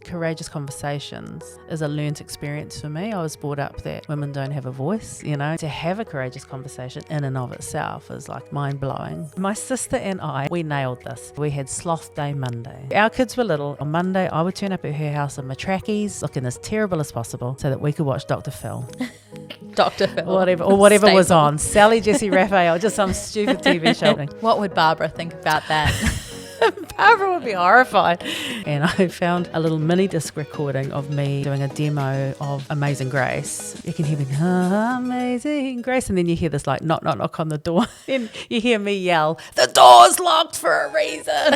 courageous conversations is a learnt experience for me. I was brought up that women don't have a voice, to have a courageous conversation in and of itself is like mind-blowing. My sister and I, we nailed this. We had sloth day Monday. Our kids were little. On Monday, I would turn up at her house in my trackies, looking as terrible as possible so that we could watch Dr. Phil. Dr. Phil. Whatever was on. Sally Jesse Raphael, just some stupid TV show. What would Barbara think about that? Barbara would be horrified. And I found a little mini disc recording of me doing a demo of Amazing Grace. You can hear me, Amazing Grace, and then you hear this like knock, knock, knock on the door. And you hear me yell, the door's locked for a reason.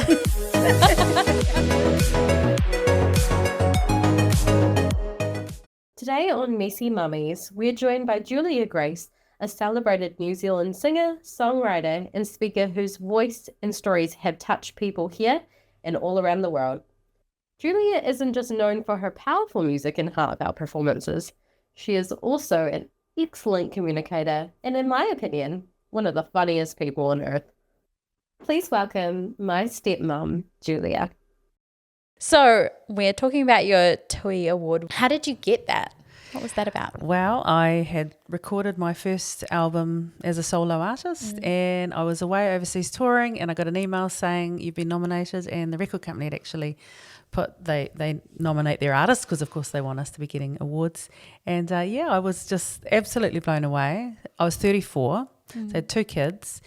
Today on Messy Mummies, we're joined by Julia Grace, a celebrated New Zealand singer, songwriter, and speaker whose voice and stories have touched people here and all around the world. Julia isn't just known for her powerful music and heartfelt performances. She is also an excellent communicator and, in my opinion, one of the funniest people on earth. Please welcome my stepmom, Julia. So we're talking about your TUI Award. How did you get that? What was that about? Well, I had recorded my first album as a solo artist and I was away overseas touring and I got an email saying you've been nominated, and the record company had actually they nominate their artists because of course they want us to be getting awards. And I was just absolutely blown away. I was 34, so I had 2 kids,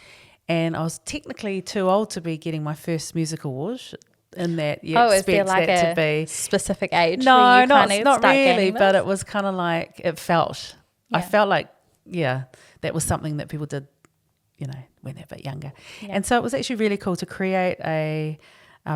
and I was technically too old to be getting my first music award. In that you expect like that a to be specific age? No, not really, but it was kind of like it felt. Yeah. I felt like that was something that people did, when they're a bit younger, and so it was actually really cool to create a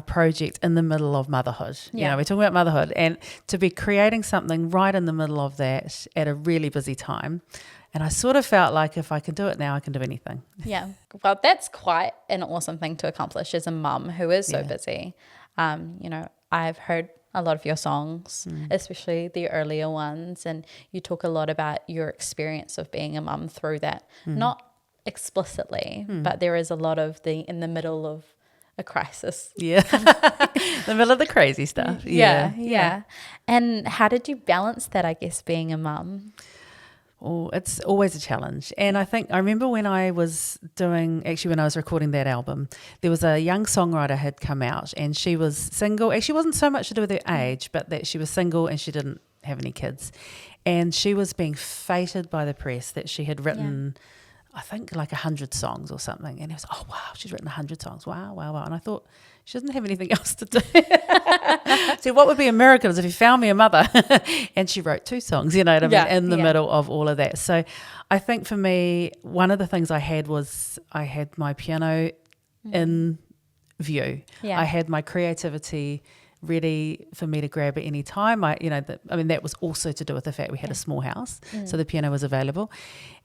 project in the middle of motherhood. Yeah. We're talking about motherhood, and to be creating something right in the middle of that at a really busy time. And I sort of felt like if I can do it now, I can do anything. Yeah. Well, that's quite an awesome thing to accomplish as a mum who is so busy. I've heard a lot of your songs, especially the earlier ones, and you talk a lot about your experience of being a mum through that. Not explicitly, but there is a lot of in the middle of a crisis. Yeah. The middle of the crazy stuff. Yeah. And how did you balance that, I guess, being a mum? Oh, it's always a challenge. And I remember when I was recording that album, there was a young songwriter had come out and she was single. Actually, it wasn't so much to do with her age, but that she was single and she didn't have any kids. And she was being feted by the press that she had written, I think, like 100 songs or something. And it was, oh, wow, she's written 100 songs. Wow. And I thought, she doesn't have anything else to do. So what would be a miracle is if you found me a mother. And she wrote 2 songs, in the middle of all of that. So I think for me, one of the things I had was I had my piano in view. Yeah. I had my creativity ready for me to grab at any time. That was also to do with the fact we had a small house, so the piano was available.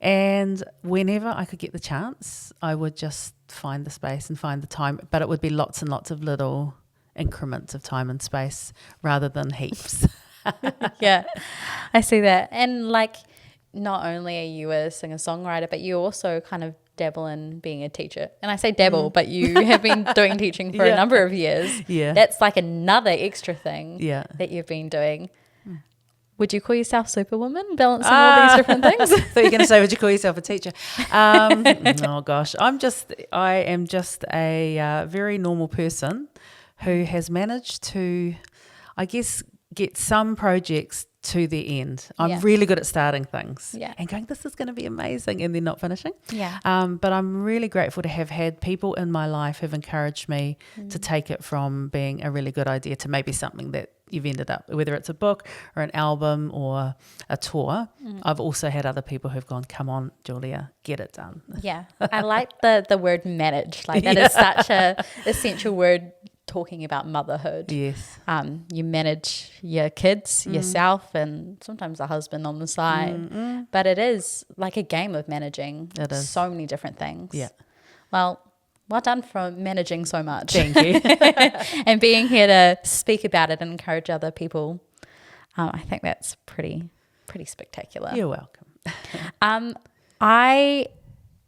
And whenever I could get the chance, I would just find the space and find the time, but it would be lots and lots of little increments of time and space rather than heaps. Yeah, I see that. And not only are you a singer-songwriter, but you also kind of dabble in being a teacher. And I say dabble, but you have been doing teaching for a number of years. Yeah. That's like another extra thing that you've been doing. Would you call yourself Superwoman, balancing all these different things? So you're going to say, would you call yourself a teacher? Oh gosh, I am just a very normal person who has managed to, I guess, get some projects to the end. I'm really good at starting things and going, this is going to be amazing, and then not finishing. Yeah. But I'm really grateful to have had people in my life who've encouraged me to take it from being a really good idea to maybe something that you've ended up, whether it's a book or an album or a tour. I've also had other people who've gone, come on, Julia, get it done. Yeah. I like the word manage. That is such a essential word talking about motherhood. Yes. You manage your kids, yourself, and sometimes a husband on the side. But it is like a game of managing so many different things. Yeah. Well done for managing so much. Thank you. And being here to speak about it and encourage other people. I think that's pretty spectacular. You're welcome. I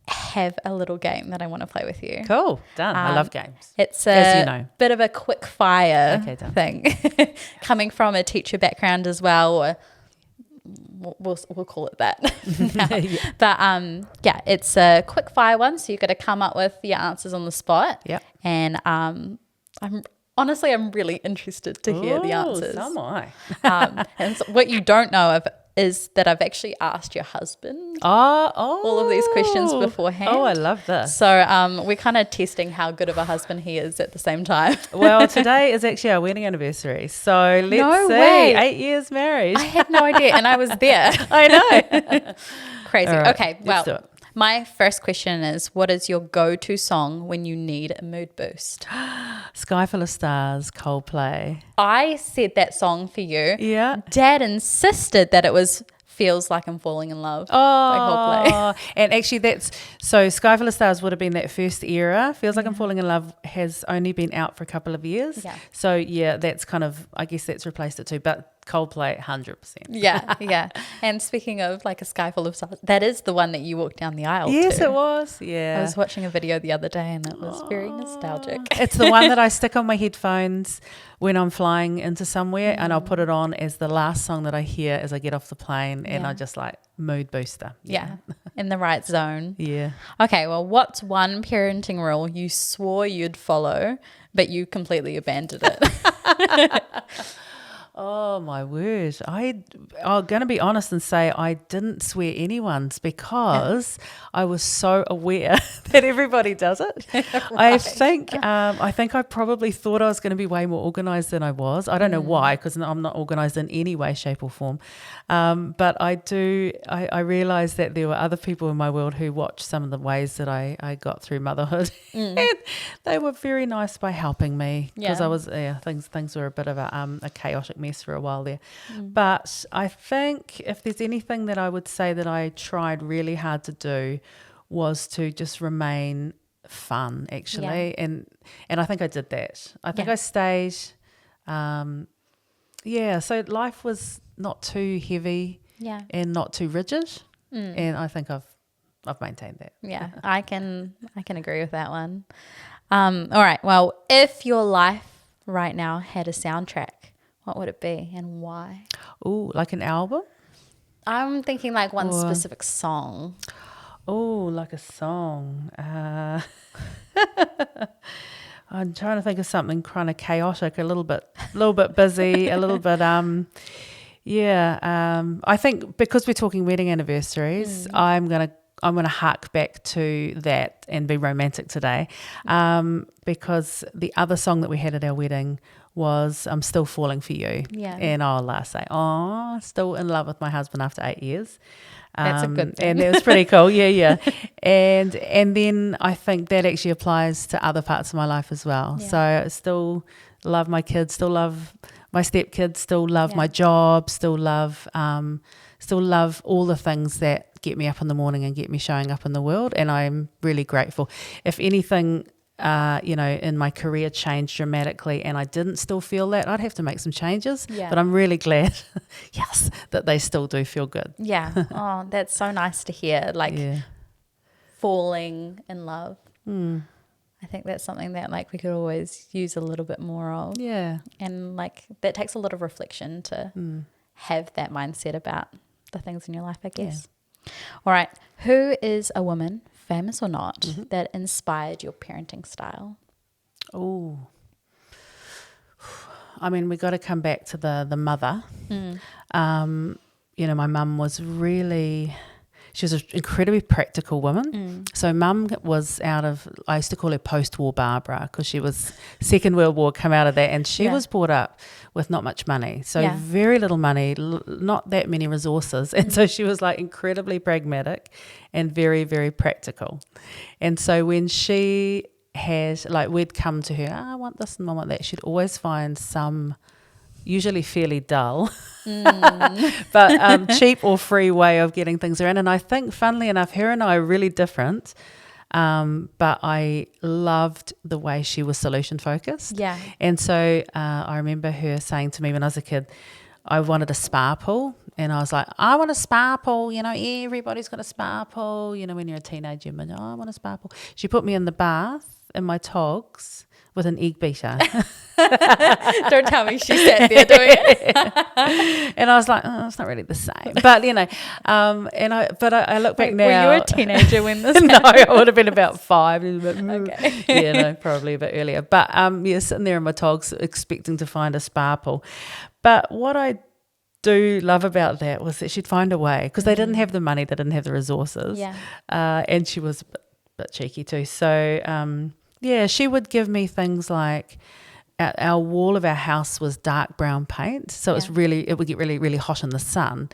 have a little game that I want to play with you. Cool. Done. I love games. It's as you know. bit of a quick fire Okay, done. thing. Coming from a teacher background as well, or we'll call it that. Yeah. But it's a quick fire one, so you've got to come up with your answers on the spot. Yep. And I'm really interested to hear the answers. So am I. And so what you don't know of is that I've actually asked your husband all of these questions beforehand. Oh, I love this. So we're kind of testing how good of a husband he is at the same time. Well, today is actually our wedding anniversary. So let's No see. way. 8 years married. I had no idea, and I was there. I know. Crazy. All right, Okay, let's do well, it. my first question is, what is your go-to song when you need a mood boost? Sky Full of Stars, Coldplay. I said that song for you. Yeah. Dad insisted that it was Feels Like I'm Falling in Love by Coldplay. Oh, and actually so Sky Full of Stars would have been that first era. Feels Like I'm Falling in Love has only been out for a couple of years. Yeah. So yeah, that's kind of, I guess that's replaced it too. But Coldplay, 100%. Yeah. And speaking of like a sky full of stars, that is the one that you walked down the aisle Yes, to. it was. Yeah. I was watching a video the other day and it was very nostalgic. It's the one that I stick on my headphones when I'm flying into somewhere, and I'll put it on as the last song that I hear as I get off the plane, and Yeah. I just like mood booster. Yeah, in the right zone. Yeah. Okay, well, what's one parenting rule you swore you'd follow, but you completely abandoned it? Oh my word. I'm going to be honest and say I didn't swear anyone's because I was so aware that everybody does it. I think I probably thought I was going to be way more organised than I was. I don't know why, because I'm not organised in any way, shape or form. But I realised that there were other people in my world who watched some of the ways that I got through motherhood. And they were very nice by helping me because I was, things were a bit of a chaotic mess for a while there. But I think if there's anything that I would say that I tried really hard to do was to just remain fun, actually. And I think I did that. I think I stayed, so life was not too heavy and not too rigid. And I think I've maintained that. Yeah, I can agree with that one. All right, well, if your life right now had a soundtrack, what would it be and why? Oh, like an album? I'm thinking like one specific song. Oh, like a song. I'm trying to think of something kind of chaotic, a little bit busy, a little bit I think because we're talking wedding anniversaries, I'm gonna hark back to that and be romantic today, because the other song that we had at our wedding was "I'm Still Falling for You," and I'll say, "Oh, still in love with my husband after 8 years." That's a good thing. And it was pretty cool, yeah. And then I think that actually applies to other parts of my life as well. Yeah. So I still love my kids, still love my stepkids, still love my job, still love all the things that get me up in the morning and get me showing up in the world. And I'm really grateful. If anything, in my career changed dramatically and I didn't still feel that, I'd have to make some changes. Yeah. But I'm really glad, that they still do feel good. Yeah. Oh, that's so nice to hear. Like falling in love. I think that's something that like we could always use a little bit more of. Yeah. And like that takes a lot of reflection to have that mindset about the things in your life, I guess. Yeah. All right. Who is a woman, famous or not, that inspired your parenting style? Oh, I mean, we got to come back to the mother. My mum was she was an incredibly practical woman. So mum was I used to call her post-war Barbara because she was Second World War, come out of that, and she was brought up with not much money. So very little money, not that many resources. And so she was like incredibly pragmatic and very, very practical. And so when she we'd come to her, I want this and I want that, she'd always find some, usually fairly dull, but cheap or free way of getting things around. And I think, funnily enough, her and I are really different, but I loved the way she was solution focused. Yeah. And so I remember her saying to me when I was a kid, I wanted a spa pool, and I was like, I want a spa pool. Everybody's got a spa pool. When you're a teenager, I want a spa pool. She put me in the bath in my togs with an egg beater. Don't tell me she sat there doing it. And I was like, it's not really the same. But, I look back now. Were you a teenager when this No, I would have been about 5. Okay. Yeah, no, probably a bit earlier. But, sitting there in my togs expecting to find a spa pool. But what I do love about that was that she'd find a way, because they didn't have the money, they didn't have the resources. Yeah. And she was a bit cheeky too. So, she would give me things like our wall of our house was dark brown paint, so it would get really, really hot in the sun.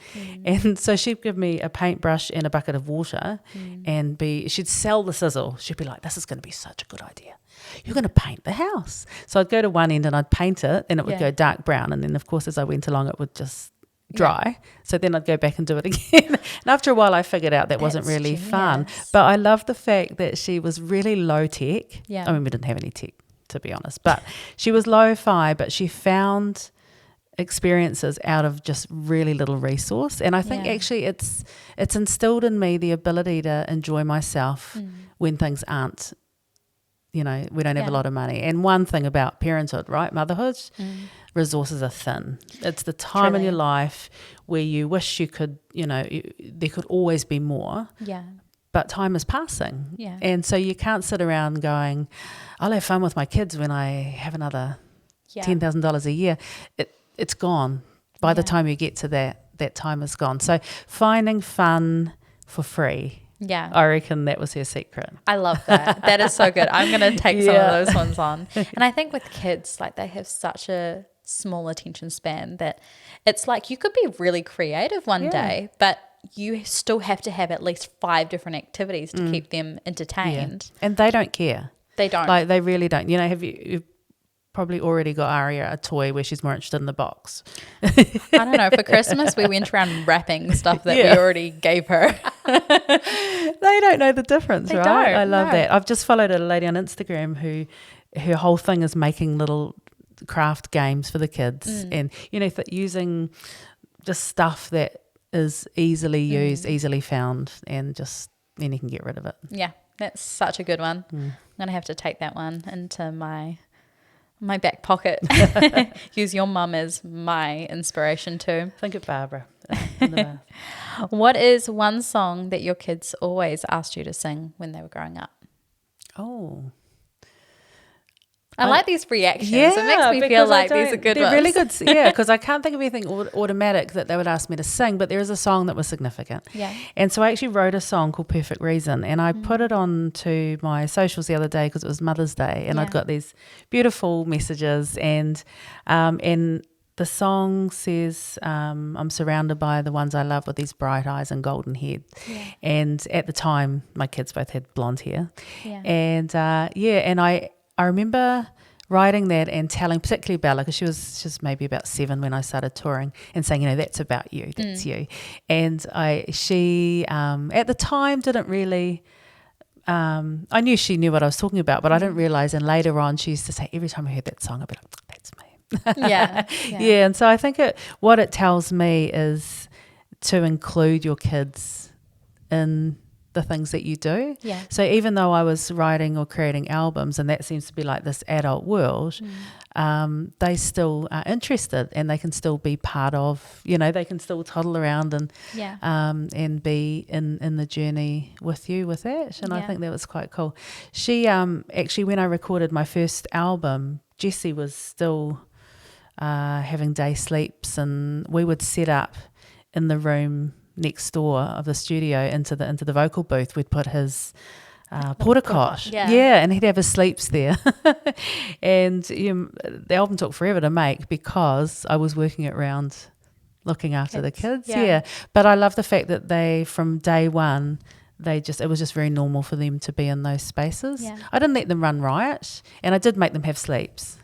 And so she'd give me a paintbrush and a bucket of water, and she'd sell the sizzle. She'd be like, this is going to be such a good idea. You're going to paint the house. So I'd go to one end and I'd paint it, and it would go dark brown. And then, of course, as I went along, it would just dry. Yeah. So then I'd go back and do it again. And after a while, I figured out that wasn't really fun. But I love the fact that she was really low tech. Yeah. I mean, we didn't have any tech, to be honest. But she was lo-fi, but she found experiences out of just really little resource. And I think actually it's instilled in me the ability to enjoy myself when things aren't, we don't have a lot of money. And one thing about parenthood, right, motherhood, resources are thin. It's the time in your life where you wish you could, there could always be more. Yeah. But time is passing. Yeah. And so you can't sit around going, I'll have fun with my kids when I have another $10,000 a year. It's gone. By the time you get to that time is gone. So finding fun for free. Yeah. I reckon that was her secret. I love that. That is so good. I'm going to take some of those ones on. And I think with kids, like, they have such a small attention span that it's like you could be really creative one day, but you still have to have at least 5 different activities to keep them entertained. Yeah. And they don't care. They don't. Like, they really don't. You've probably already got Aria a toy where she's more interested in the box. I don't know. For Christmas, we went around wrapping stuff that we already gave her. They don't know the difference, They right? don't, I love no. that. I've just followed a lady on Instagram who her whole thing is making little craft games for the kids, and using just stuff that is easily used, easily found, and then you can get rid of it. Yeah, that's such a good one. I'm going to have to take that one into my back pocket. Use your mum as my inspiration too. Think of Barbara in the bath. What is one song that your kids always asked you to sing when they were growing up? Oh, I like these reactions. It makes me feel like these are good they're ones. really good. Yeah, because I can't think of anything automatic that they would ask me to sing, but there is a song that was significant. Yeah. And so I actually wrote a song called Perfect Reason, and I put it on to my socials the other day because it was Mother's Day, and I'd got these beautiful messages, and the song says, I'm surrounded by the ones I love with these bright eyes and golden head. Yeah. And at the time, my kids both had blonde hair. Yeah. And and I remember writing that and telling, particularly Bella, because she was maybe about 7 when I started touring, and saying, that's about you, that's you. And she at the time didn't really, I knew she knew what I was talking about, but I didn't realise. And later on, she used to say, every time I heard that song, I'd be like, that's me. Yeah. And so I think what it tells me is to include your kids in the things that you do. Yeah. So even though I was writing or creating albums, and that seems to be like this adult world, they still are interested, and they can still be part of, they can still toddle around and be in the journey with you with that. And I think that was quite cool. She actually, when I recorded my first album, Jessie was still having day sleeps, and we would set up in the room next door of the studio into the vocal booth. We'd put his porta cot, and he'd have his sleeps there. And the album took forever to make because I was working it around looking after the kids. But I love the fact that they, from day one, it was just very normal for them to be in those spaces. I didn't let them run riot, and I did make them have sleeps.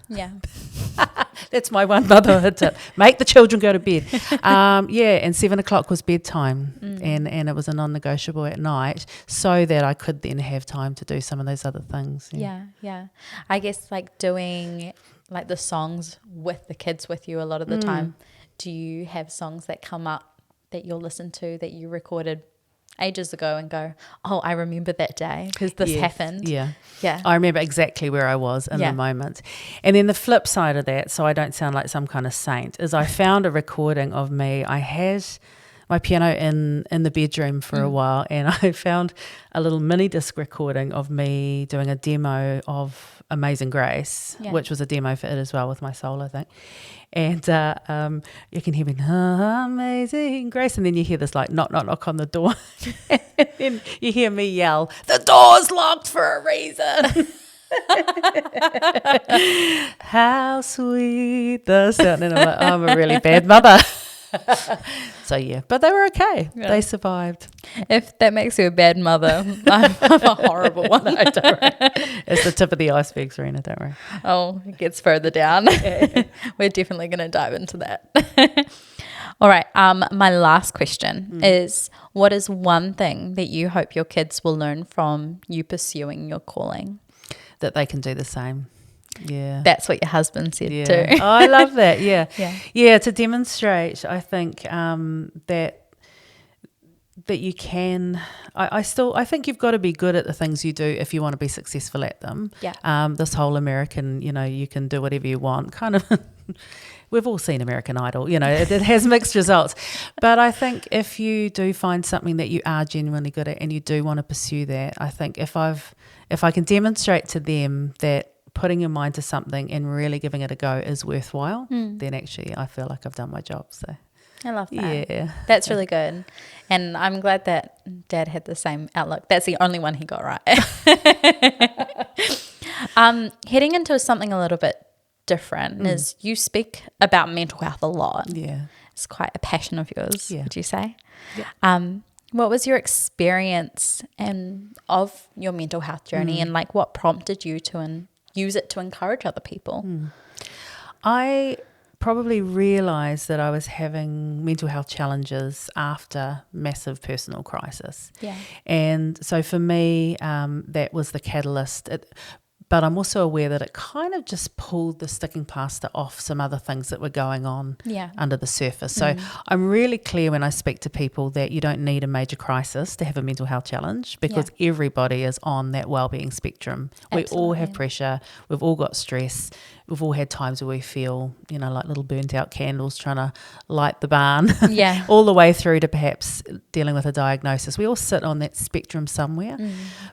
That's my one motherhood tip. Make the children go to bed. And 7 o'clock was bedtime, and it was a non-negotiable at night, so that I could then have time to do some of those other things. I guess like doing like the songs with the kids with you a lot of the time do you have songs that come up that you'll listen to that you recorded ages ago and go, oh, I remember that day because this happened? Yeah. Yeah. I remember exactly where I was in the moment. And then the flip side of that, so I don't sound like some kind of saint, is I found a recording of me. I had my piano in the bedroom for a while, and I found a little mini disc recording of me doing a demo of Amazing Grace, which was a demo for it as well with my soul, I think. And you can hear me, Amazing Grace, and then you hear this like knock, knock, knock on the door. And then you hear me yell, the door's locked for a reason. How sweet the sound. And I'm like, I'm a really bad mother. So yeah, but they were okay. Yeah. They survived. If that makes you a bad mother, I'm a horrible one. No, don't worry. It's the tip of the iceberg, Serena, don't worry. Oh, it gets further down. We're definitely going to dive into that. All right. My last question is, what is one thing that you hope your kids will learn from you pursuing your calling? That they can do the same. Yeah. That's what your husband said too. Oh, I love that. Yeah. Yeah. To demonstrate, I think that you can. I think you've got to be good at the things you do if you want to be successful at them. Yeah. This whole American, you can do whatever you want kind of. We've all seen American Idol, it has mixed results. But I think if you do find something that you are genuinely good at and you do want to pursue that, I think if I can demonstrate to them that putting your mind to something and really giving it a go is worthwhile, then actually I feel like I've done my job. So I love that. Yeah. That's really good. And I'm glad that Dad had the same outlook. That's the only one he got right. Heading into something a little bit different is you speak about mental health a lot. Yeah. It's quite a passion of yours, would you say? Yeah. What was your experience of your mental health journey and like what prompted you to use it to encourage other people? I probably realised that I was having mental health challenges after massive personal crisis. Yeah. And so for me, that was the catalyst. But I'm also aware that it kind of just pulled the sticking plaster off some other things that were going on under the surface. So I'm really clear when I speak to people that you don't need a major crisis to have a mental health challenge because everybody is on that wellbeing spectrum. Absolutely. We all have pressure. We've all got stress. We've all had times where we feel, like little burnt out candles trying to light the barn. Yeah. All the way through to perhaps dealing with a diagnosis. We all sit on that spectrum somewhere.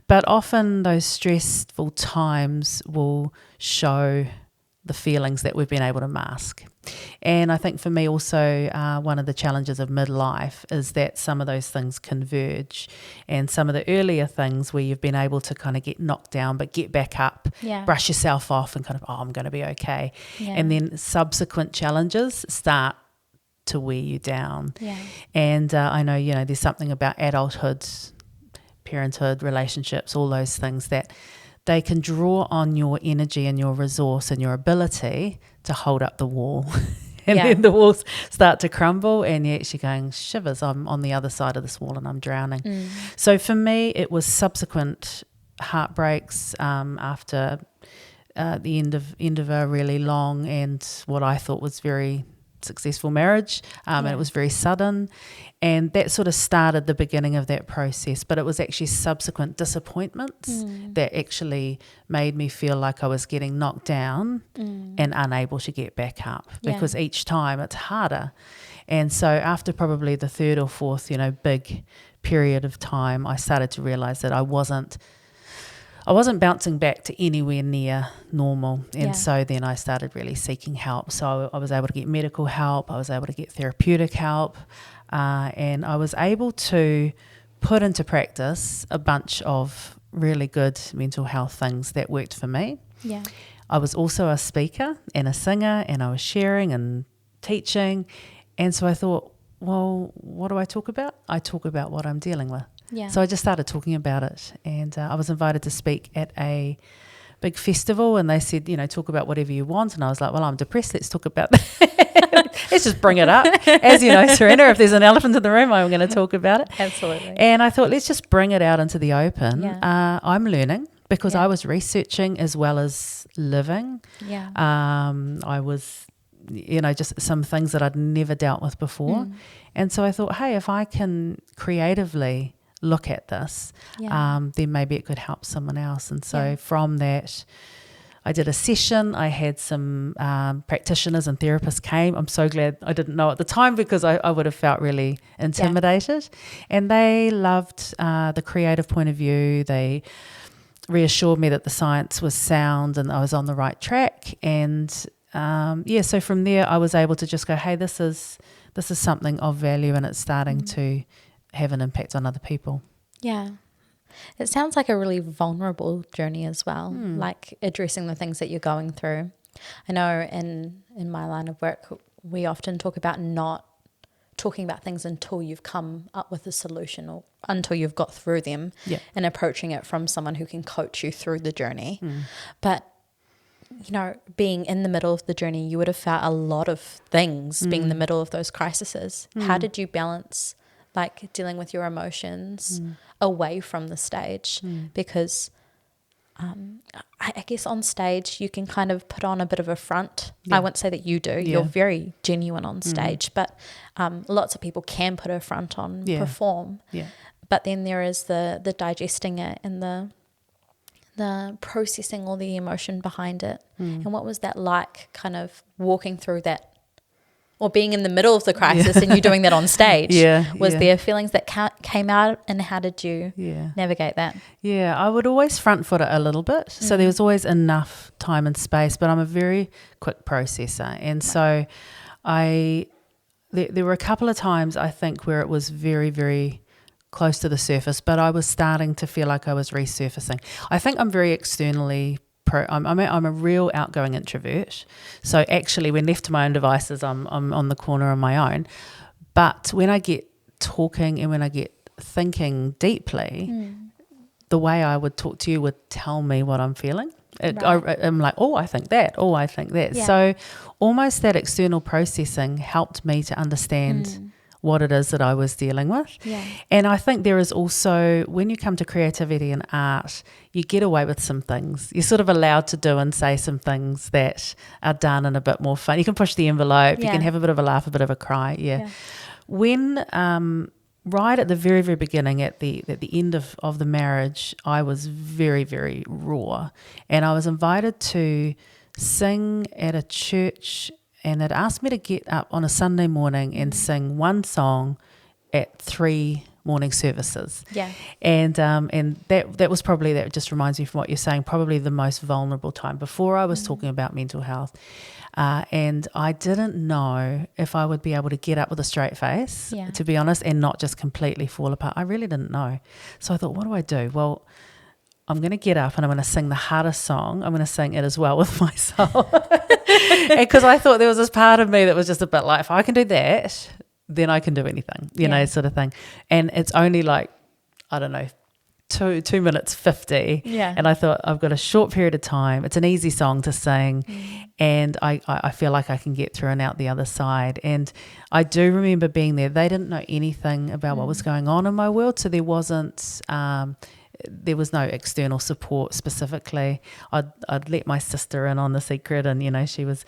But often those stressful times will show the feelings that we've been able to mask. And I think for me also one of the challenges of midlife is that some of those things converge, and some of the earlier things where you've been able to kind of get knocked down but get back up, brush yourself off and kind of, I'm going to be okay. And then subsequent challenges start to wear you down. And I know, there's something about adulthood, parenthood, relationships, all those things that they can draw on your energy and your resource and your ability to hold up the wall. And then the walls start to crumble and you're actually going, shivers, I'm on the other side of this wall and I'm drowning. So for me, it was subsequent heartbreaks after the end of a really long and what I thought was very successful marriage, and it was very sudden, and that sort of started the beginning of that process. But it was actually subsequent disappointments that actually made me feel like I was getting knocked down and unable to get back up, because each time it's harder. And so after probably the third or fourth big period of time, I started to realize that I wasn't bouncing back to anywhere near normal. And so then I started really seeking help. So I was able to get medical help. I was able to get therapeutic help. And I was able to put into practice a bunch of really good mental health things that worked for me. Yeah. I was also a speaker and a singer, and I was sharing and teaching. And so I thought, well, what do I talk about? I talk about what I'm dealing with. Yeah. So I just started talking about it, and I was invited to speak at a big festival, and they said, talk about whatever you want. And I was like, well, I'm depressed. Let's talk about that. Let's just bring it up. As you know, Serena, if there's an elephant in the room, I'm going to talk about it. Absolutely. And I thought, let's just bring it out into the open. Yeah. I'm learning because I was researching as well as living. Yeah. I was just some things that I'd never dealt with before. And so I thought, hey, if I can creatively look at this, then maybe it could help someone else. And so from that, I did a session. I had some practitioners and therapists came. I'm so glad I didn't know at the time, because I would have felt really intimidated. And they loved the creative point of view. They reassured me that the science was sound and I was on the right track. And so from there I was able to just go, hey, this is something of value, and it's starting to have an impact on other people. Yeah. It sounds like a really vulnerable journey as well, like addressing the things that you're going through. I know in my line of work, we often talk about not talking about things until you've come up with a solution, or until you've got through them, and approaching it from someone who can coach you through the journey. But, being in the middle of the journey, you would have felt a lot of things being in the middle of those crises. How did you balance like dealing with your emotions away from the stage? Because I guess on stage you can kind of put on a bit of a front. I wouldn't say that you do. You're very genuine on stage, but lots of people can put a front on, perform. But then there is the digesting it and the processing all the emotion behind it. And what was that like, kind of walking through that, or being in the middle of the crisis and you doing that on stage? Was there feelings that came out, and how did you navigate that? I would always front foot it a little bit. So there was always enough time and space, but I'm a very quick processor. And so there were a couple of times, I think, where it was very, very close to the surface, but I was starting to feel like I was resurfacing. I think I'm very externally I'm a real outgoing introvert. So actually, when left to my own devices, I'm on the corner on my own. But when I get talking and when I get thinking deeply, the way I would talk to you would tell me what I'm feeling. I'm like, oh, I think that. Oh, I think that. So almost that external processing helped me to understand what it is that I was dealing with. And I think there is also, when you come to creativity and art, you get away with some things. You're sort of allowed to do and say some things that are done in a bit more fun. You can push the envelope, you can have a bit of a laugh, a bit of a cry. When right at the very, very beginning, at the end of the marriage, I was very, very raw. And I was invited to sing at a church, and it asked me to get up on a Sunday morning and sing one song at 3 morning services. And that was probably, that just reminds me from what you're saying, probably the most vulnerable time. Before I was talking about mental health, and I didn't know if I would be able to get up with a straight face, to be honest, and not just completely fall apart. I really didn't know. So I thought, what do I do? Well, I'm going to get up and I'm going to sing the hardest song. I'm going to sing it as well with my soul. Because I thought there was this part of me that was just a bit like, if I can do that, then I can do anything, you know, sort of thing. And it's only like, I don't know, 2 minutes 50. And I thought, I've got a short period of time. It's an easy song to sing. And I feel like I can get through and out the other side. And I do remember being there. They didn't know anything about what was going on in my world. So there wasn't... there was no external support specifically. I'd let my sister in on the secret, and, you know, she was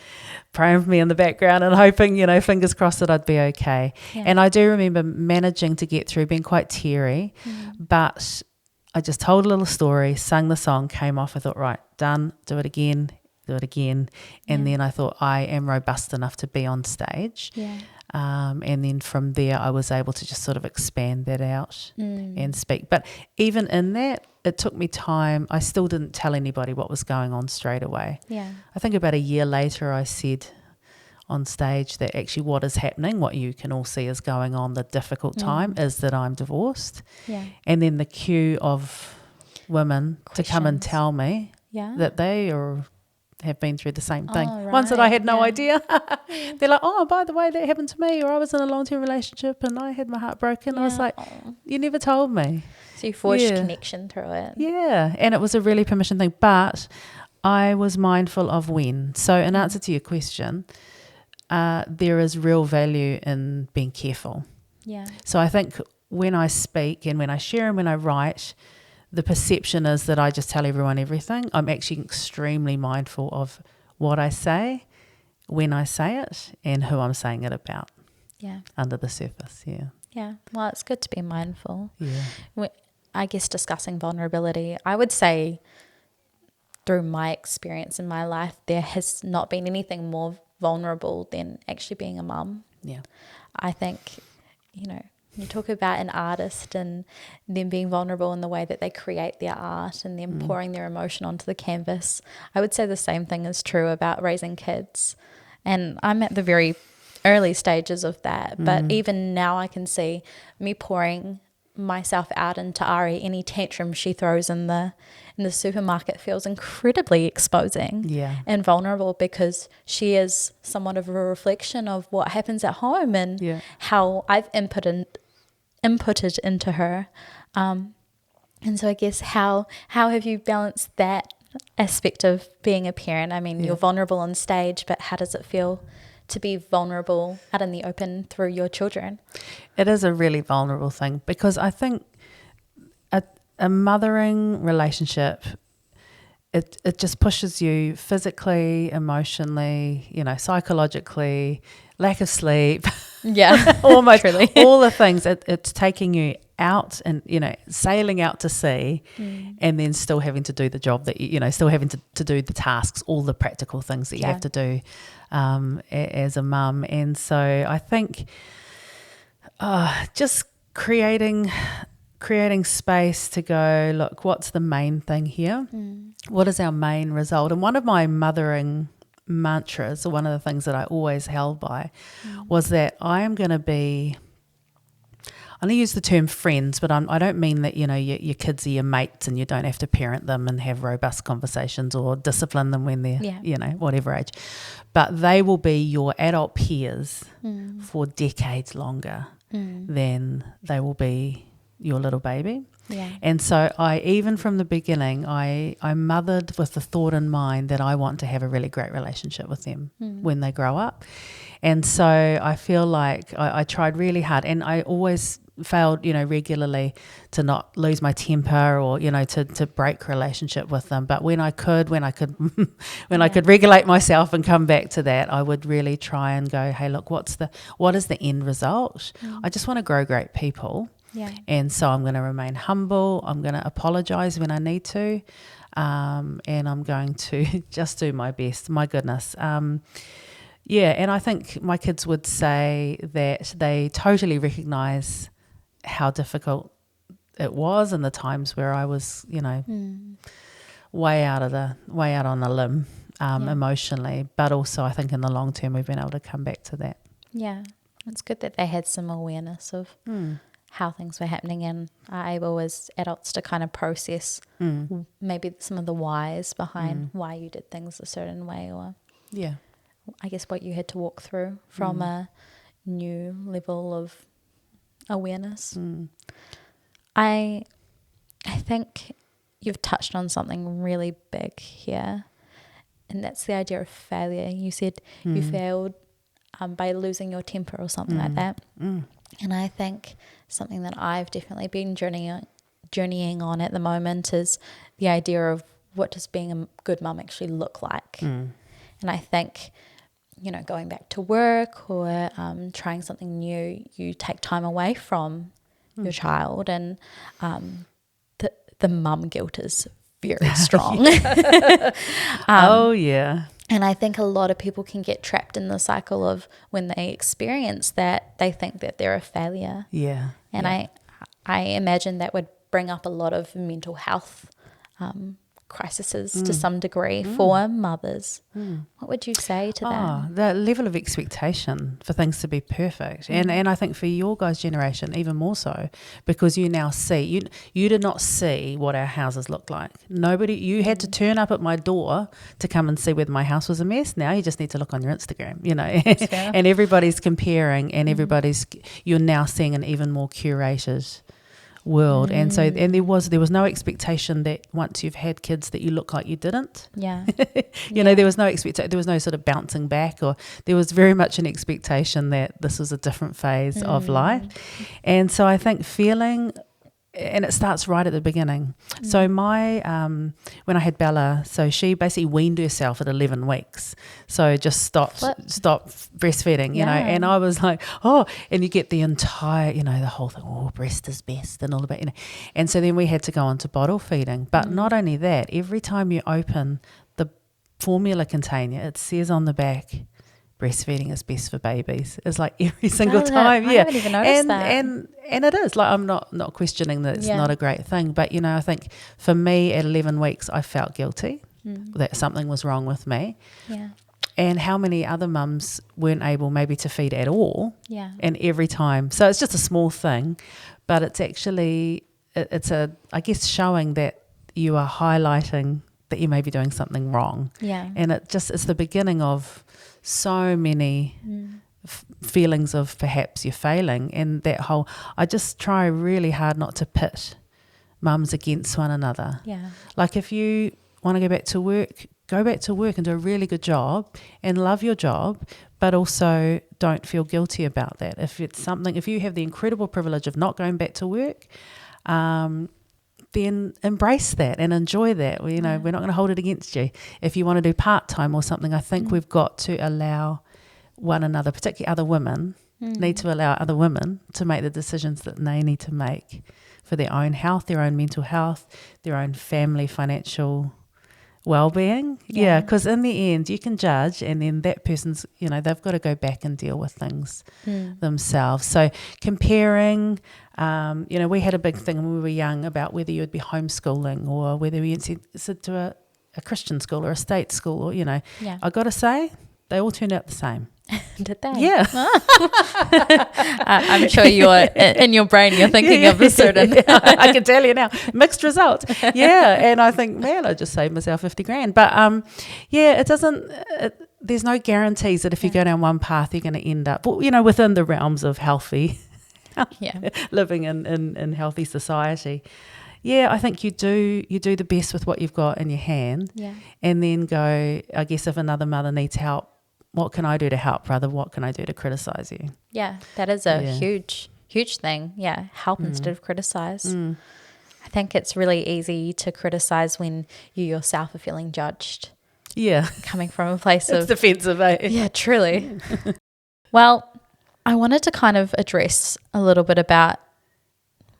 praying for me in the background and hoping, you know, fingers crossed that I'd be okay. And I do remember managing to get through, being quite teary, but I just told a little story, sang the song, came off. I thought, right, done, do it again. And then I thought, I am robust enough to be on stage. And then from there I was able to just sort of expand that out and speak. But even in that, it took me time. I still didn't tell anybody what was going on straight away. I think about a year later I said on stage that actually what is happening, what you can all see is going on, the difficult time is that I'm divorced. And then the queue of women to come and tell me that they have been through the same thing. Ones that I had no idea. They're like, oh, by the way, that happened to me, or I was in a long-term relationship and I had my heart broken. I was like, you never told me. So you forged connection through it. And it was a really permission thing, but I was mindful of when. So in answer to your question, there is real value in being careful. So I think when I speak and when I share and when I write, the perception is that I just tell everyone everything. I'm actually extremely mindful of what I say, when I say it and who I'm saying it about Yeah. under the surface. Yeah. Yeah. Well, it's good to be mindful. Yeah. I guess discussing vulnerability, I would say through my experience in my life, there has not been anything more vulnerable than actually being a mum. Yeah. I think, you talk about an artist and them being vulnerable in the way that they create their art and then pouring their emotion onto the canvas. I would say the same thing is true about raising kids. And I'm at the very early stages of that. But even now I can see me pouring myself out into Ari. Any tantrum she throws in the supermarket feels incredibly exposing and vulnerable, because she is somewhat of a reflection of what happens at home and how I've inputted into her. And so I guess how have you balanced that aspect of being a parent? I mean, you're vulnerable on stage, but how does it feel to be vulnerable out in the open through your children? It is a really vulnerable thing, because I think a mothering relationship, it just pushes you physically, emotionally, psychologically, lack of sleep. Yeah, almost all the things. It's taking you out and, sailing out to sea and then still having to do the job that, still having to do the tasks, all the practical things that you have to do as a mum. And so I think just creating space to go, look, what's the main thing here? What is our main result? And one of my mothering mantras, or one of the things that I always held by, was that I'm going to use the term friends, but I don't mean that, your kids are your mates and you don't have to parent them and have robust conversations or discipline them when they're, whatever age. But they will be your adult peers for decades longer than they will be your little baby. Yeah. And so even from the beginning, I mothered with the thought in mind that I want to have a really great relationship with them when they grow up. And so I feel like I tried really hard, and I always failed, regularly to not lose my temper or, to break relationship with them. But when I could regulate myself and come back to that, I would really try and go, hey, look, what is the end result? I just want to grow great people. Yeah. And so I'm going to remain humble. I'm going to apologize when I need to. And I'm going to just do my best. My goodness. And I think my kids would say that they totally recognize how difficult it was, and the times where I was, way out on a limb emotionally. But also I think in the long term we've been able to come back to that. Yeah. It's good that they had some awareness of how things were happening and are able as adults to kind of process maybe some of the whys behind why you did things a certain way, or I guess what you had to walk through from a new level of awareness. I think you've touched on something really big here, and that's the idea of failure. You said you failed by losing your temper or something like that. And I think something that I've definitely been journeying on at the moment is the idea of what does being a good mum actually look like. And I think, going back to work or trying something new, you take time away from your child, and the mum guilt is very strong. And I think a lot of people can get trapped in the cycle of when they experience that, they think that they're a failure. And I imagine that would bring up a lot of mental health crises to some degree for mothers. What would you say to that? The level of expectation for things to be perfect. And I think for your guys' generation even more so, because you now see, you did not see what our houses looked like. You had to turn up at my door to come and see whether my house was a mess. Now you just need to look on your Instagram, and everybody's comparing, and you're now seeing an even more curated world. And so there was no expectation that once you've had kids that you look like you didn't. There was no expectation, there was no sort of bouncing back, or there was very much an expectation that this was a different phase of life. And so I think feeling and it starts right at the beginning. So my when I had Bella, so she basically weaned herself at 11 weeks. So just stopped breastfeeding, you know. And I was like, oh, and you get the entire, you know, the whole thing, oh, breast is best and all of that, you know. And so then we had to go on to bottle feeding. But not only that, every time you open the formula container, it says on the back, breastfeeding is best for babies. It's like every single time. I haven't even noticed that. And it is. Like, I'm not questioning that it's not a great thing. But, you know, I think for me at 11 weeks, I felt guilty that something was wrong with me. Yeah. And how many other mums weren't able maybe to feed at all. Yeah. And every time. So it's just a small thing. But it's actually, it's I guess, showing that you are highlighting that you may be doing something wrong. Yeah. And it's the beginning of so many feelings of perhaps you're failing, and that whole, I just try really hard not to pit mums against one another. Yeah. Like, if you want to go back to work and do a really good job and love your job, but also don't feel guilty about that. If you have the incredible privilege of not going back to work, then embrace that and enjoy that. You know, we're not going to hold it against you. If you want to do part-time or something, I think we've got to allow one another, particularly other women, need to allow other women to make the decisions that they need to make for their own health, their own mental health, their own family financial well-being. Yeah, because in the end, you can judge, and then that person's, you know, they've got to go back and deal with things themselves. So comparing, you know, we had a big thing when we were young about whether you would be homeschooling or whether you went to a Christian school or a state school, or, you know, I got to say, they all turned out the same. Did they? Yeah. I'm sure you're in your brain, you're thinking of a certain. I can tell you now, mixed results. Yeah, and I think, man, I just saved myself $50,000. But yeah, it doesn't. There's no guarantees that if you go down one path, you're going to end up, you know, within the realms of healthy, living in healthy society. Yeah, I think you do the best with what you've got in your hand. Yeah. And then go, I guess, if another mother needs help, what can I do to help, rather what can I do to criticize you? Yeah, that is a huge thing. Yeah, help instead of criticize. I think it's really easy to criticize when you yourself are feeling judged. Yeah. Coming from a place It's of defensive, eh? Yeah, truly. Well, I wanted to kind of address a little bit about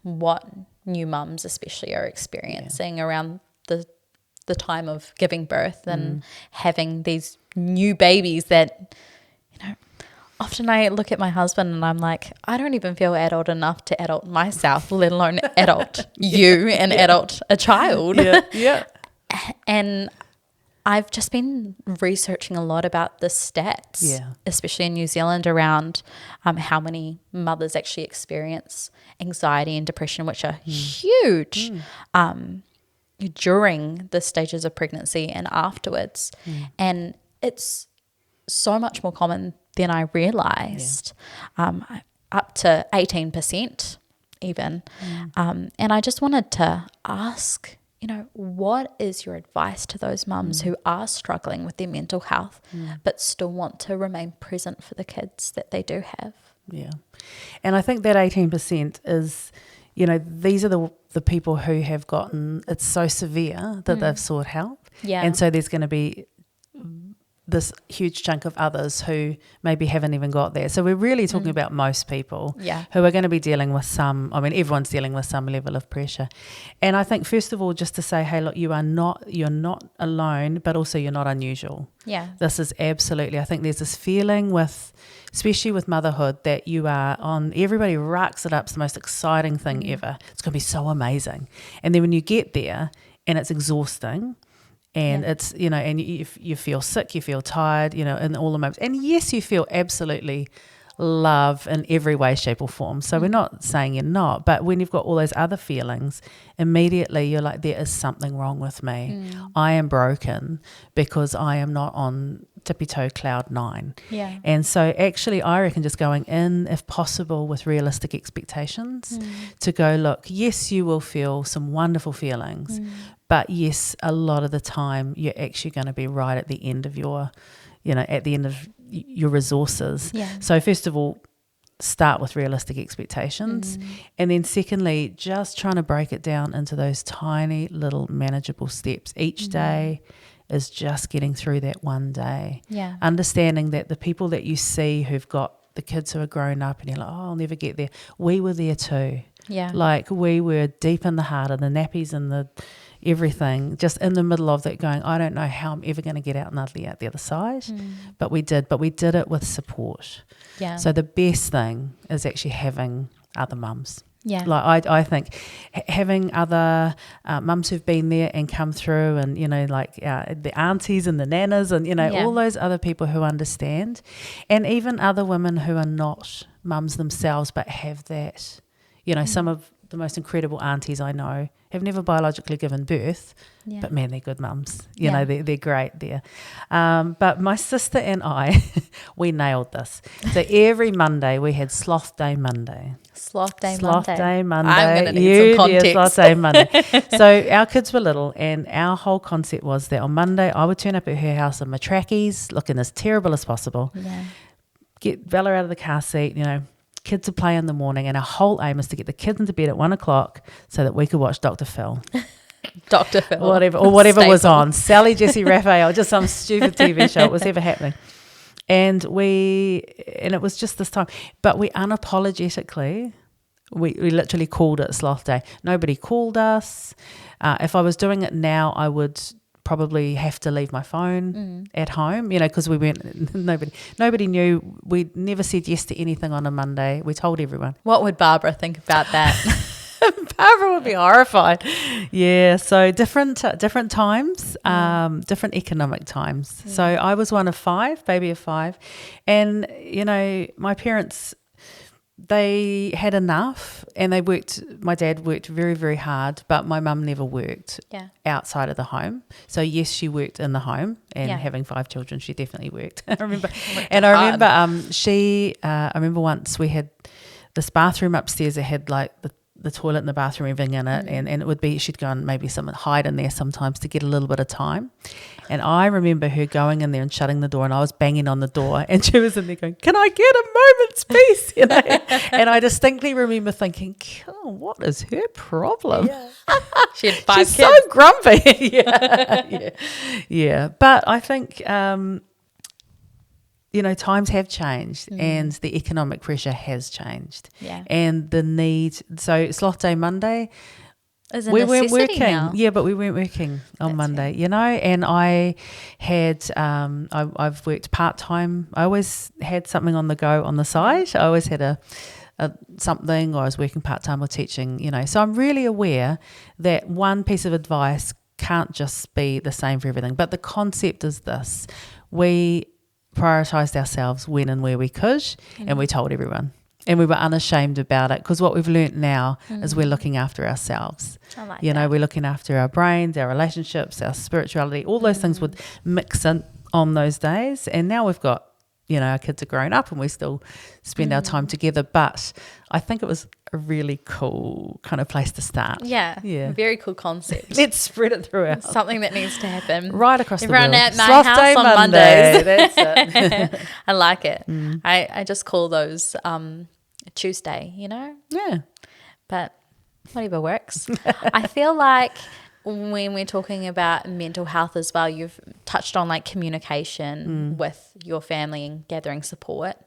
what new mums especially are experiencing around the time of giving birth and having these new babies that, you know, often I look at my husband and I'm like, I don't even feel adult enough to adult myself, let alone adult you and adult a child. Yeah. And I've just been researching a lot about the stats, especially in New Zealand, around how many mothers actually experience anxiety and depression, which are huge during the stages of pregnancy and afterwards. And it's so much more common than I realised, up to 18% even. And I just wanted to ask, you know, what is your advice to those mums who are struggling with their mental health but still want to remain present for the kids that they do have? Yeah. And I think that 18% is, you know, these are the people who have gotten, it's so severe that they've sought help. Yeah. And so there's going to be this huge chunk of others who maybe haven't even got there. So we're really talking about most people who are going to be dealing with everyone's dealing with some level of pressure. And I think, first of all, just to say, hey, look, you're not alone, but also you're not unusual. Yeah. This is absolutely, I think there's this feeling especially with motherhood, that you are on, everybody racks it up, it's the most exciting thing ever. It's going to be so amazing. And then when you get there and it's exhausting, and it's, you know, and you feel sick, you feel tired, you know, in all the moments. And yes, you feel absolutely love in every way, shape or form. So we're not saying you're not, but when you've got all those other feelings, immediately you're like, there is something wrong with me. I am broken because I am not on tippy-toe cloud 9. Yeah. And so actually I reckon just going in, if possible, with realistic expectations to go, look, yes, you will feel some wonderful feelings, but yes, a lot of the time you're actually going to be right at the end of your, you know, at the end of your resources. Yeah. So first of all, start with realistic expectations. And then secondly, just trying to break it down into those tiny little manageable steps. Each day is just getting through that one day. Yeah. Understanding that the people that you see who've got the kids who are grown up and you're like, oh, I'll never get there. We were there too. Yeah. Like we were deep in the heart of the nappies and the everything, just in the middle of that going, I don't know how I'm ever going to get out and out the other side. But we did it with support. Yeah. So the best thing is actually having other mums. Yeah. Like I think having other mums who've been there and come through, and like the aunties and the nanas and all those other people who understand, and even other women who are not mums themselves but have that. Some of the most incredible aunties I know have never biologically given birth, but man, they're good mums. They're great there. But my sister and I, we nailed this. So every Monday we had Sloth Day Monday. Sloth Day Monday. I'm going to need some context. Sloth Day Monday. So our kids were little, and our whole concept was that on Monday I would turn up at her house in my trackies, looking as terrible as possible. Yeah. Get Bella out of the car seat, kids would play in the morning, and our whole aim is to get the kids into bed at 1:00 so that we could watch Dr. Phil. Dr. Phil. Whatever was on. Sally Jesse Raphael, just some stupid TV show. It was ever happening. And it was just this time. But we unapologetically, we literally called it Sloth Day. Nobody called us. If I was doing it now, I would probably have to leave my phone at home, because we weren't, nobody knew. We never said yes to anything on a Monday. We told everyone. What would Barbara think about that? Barbara would be horrified. Yeah, so different times, different economic times. So I was one of 5, baby of 5, and my parents, they had enough, and they worked. My dad worked very, very hard, but my mum never worked outside of the home. So yes, she worked in the home, and having 5 children, she definitely worked. I remember I remember once we had this bathroom upstairs that had like the toilet and the bathroom, everything in it, and it would be, she'd go and maybe hide in there sometimes to get a little bit of time. And I remember her going in there and shutting the door, and I was banging on the door, and she was in there going, can I get a moment's peace? And I distinctly remember thinking, oh, what is her problem? Yeah. She had 5 kids. She's so grumpy. Yeah. But I think times have changed, and the economic pressure has changed. Yeah. And the need. So Sloth Day Monday, we weren't working. Now. Yeah, but we weren't working on Monday, and I had, I've worked part-time. I always had something on the go on the side. I always had a something, or I was working part-time or teaching, So I'm really aware that one piece of advice can't just be the same for everything. But the concept is this: we prioritised ourselves when and where we could, and we told everyone. And we were unashamed about it, because what we've learnt now is we're looking after ourselves. I like that. We're looking after our brains, our relationships, our spirituality, all those things would mix in on those days. And now we've got, our kids are grown up and we still spend our time together. But I think it was a really cool kind of place to start. Yeah. Very cool concept. Let's spread it throughout. Something that needs to happen right across Everyone the world. At my Sloth house Day on Monday. Mondays. That's it. I like it. I just call those Tuesday, Yeah. But whatever works. I feel like when we're talking about mental health as well, you've touched on like communication with your family and gathering support.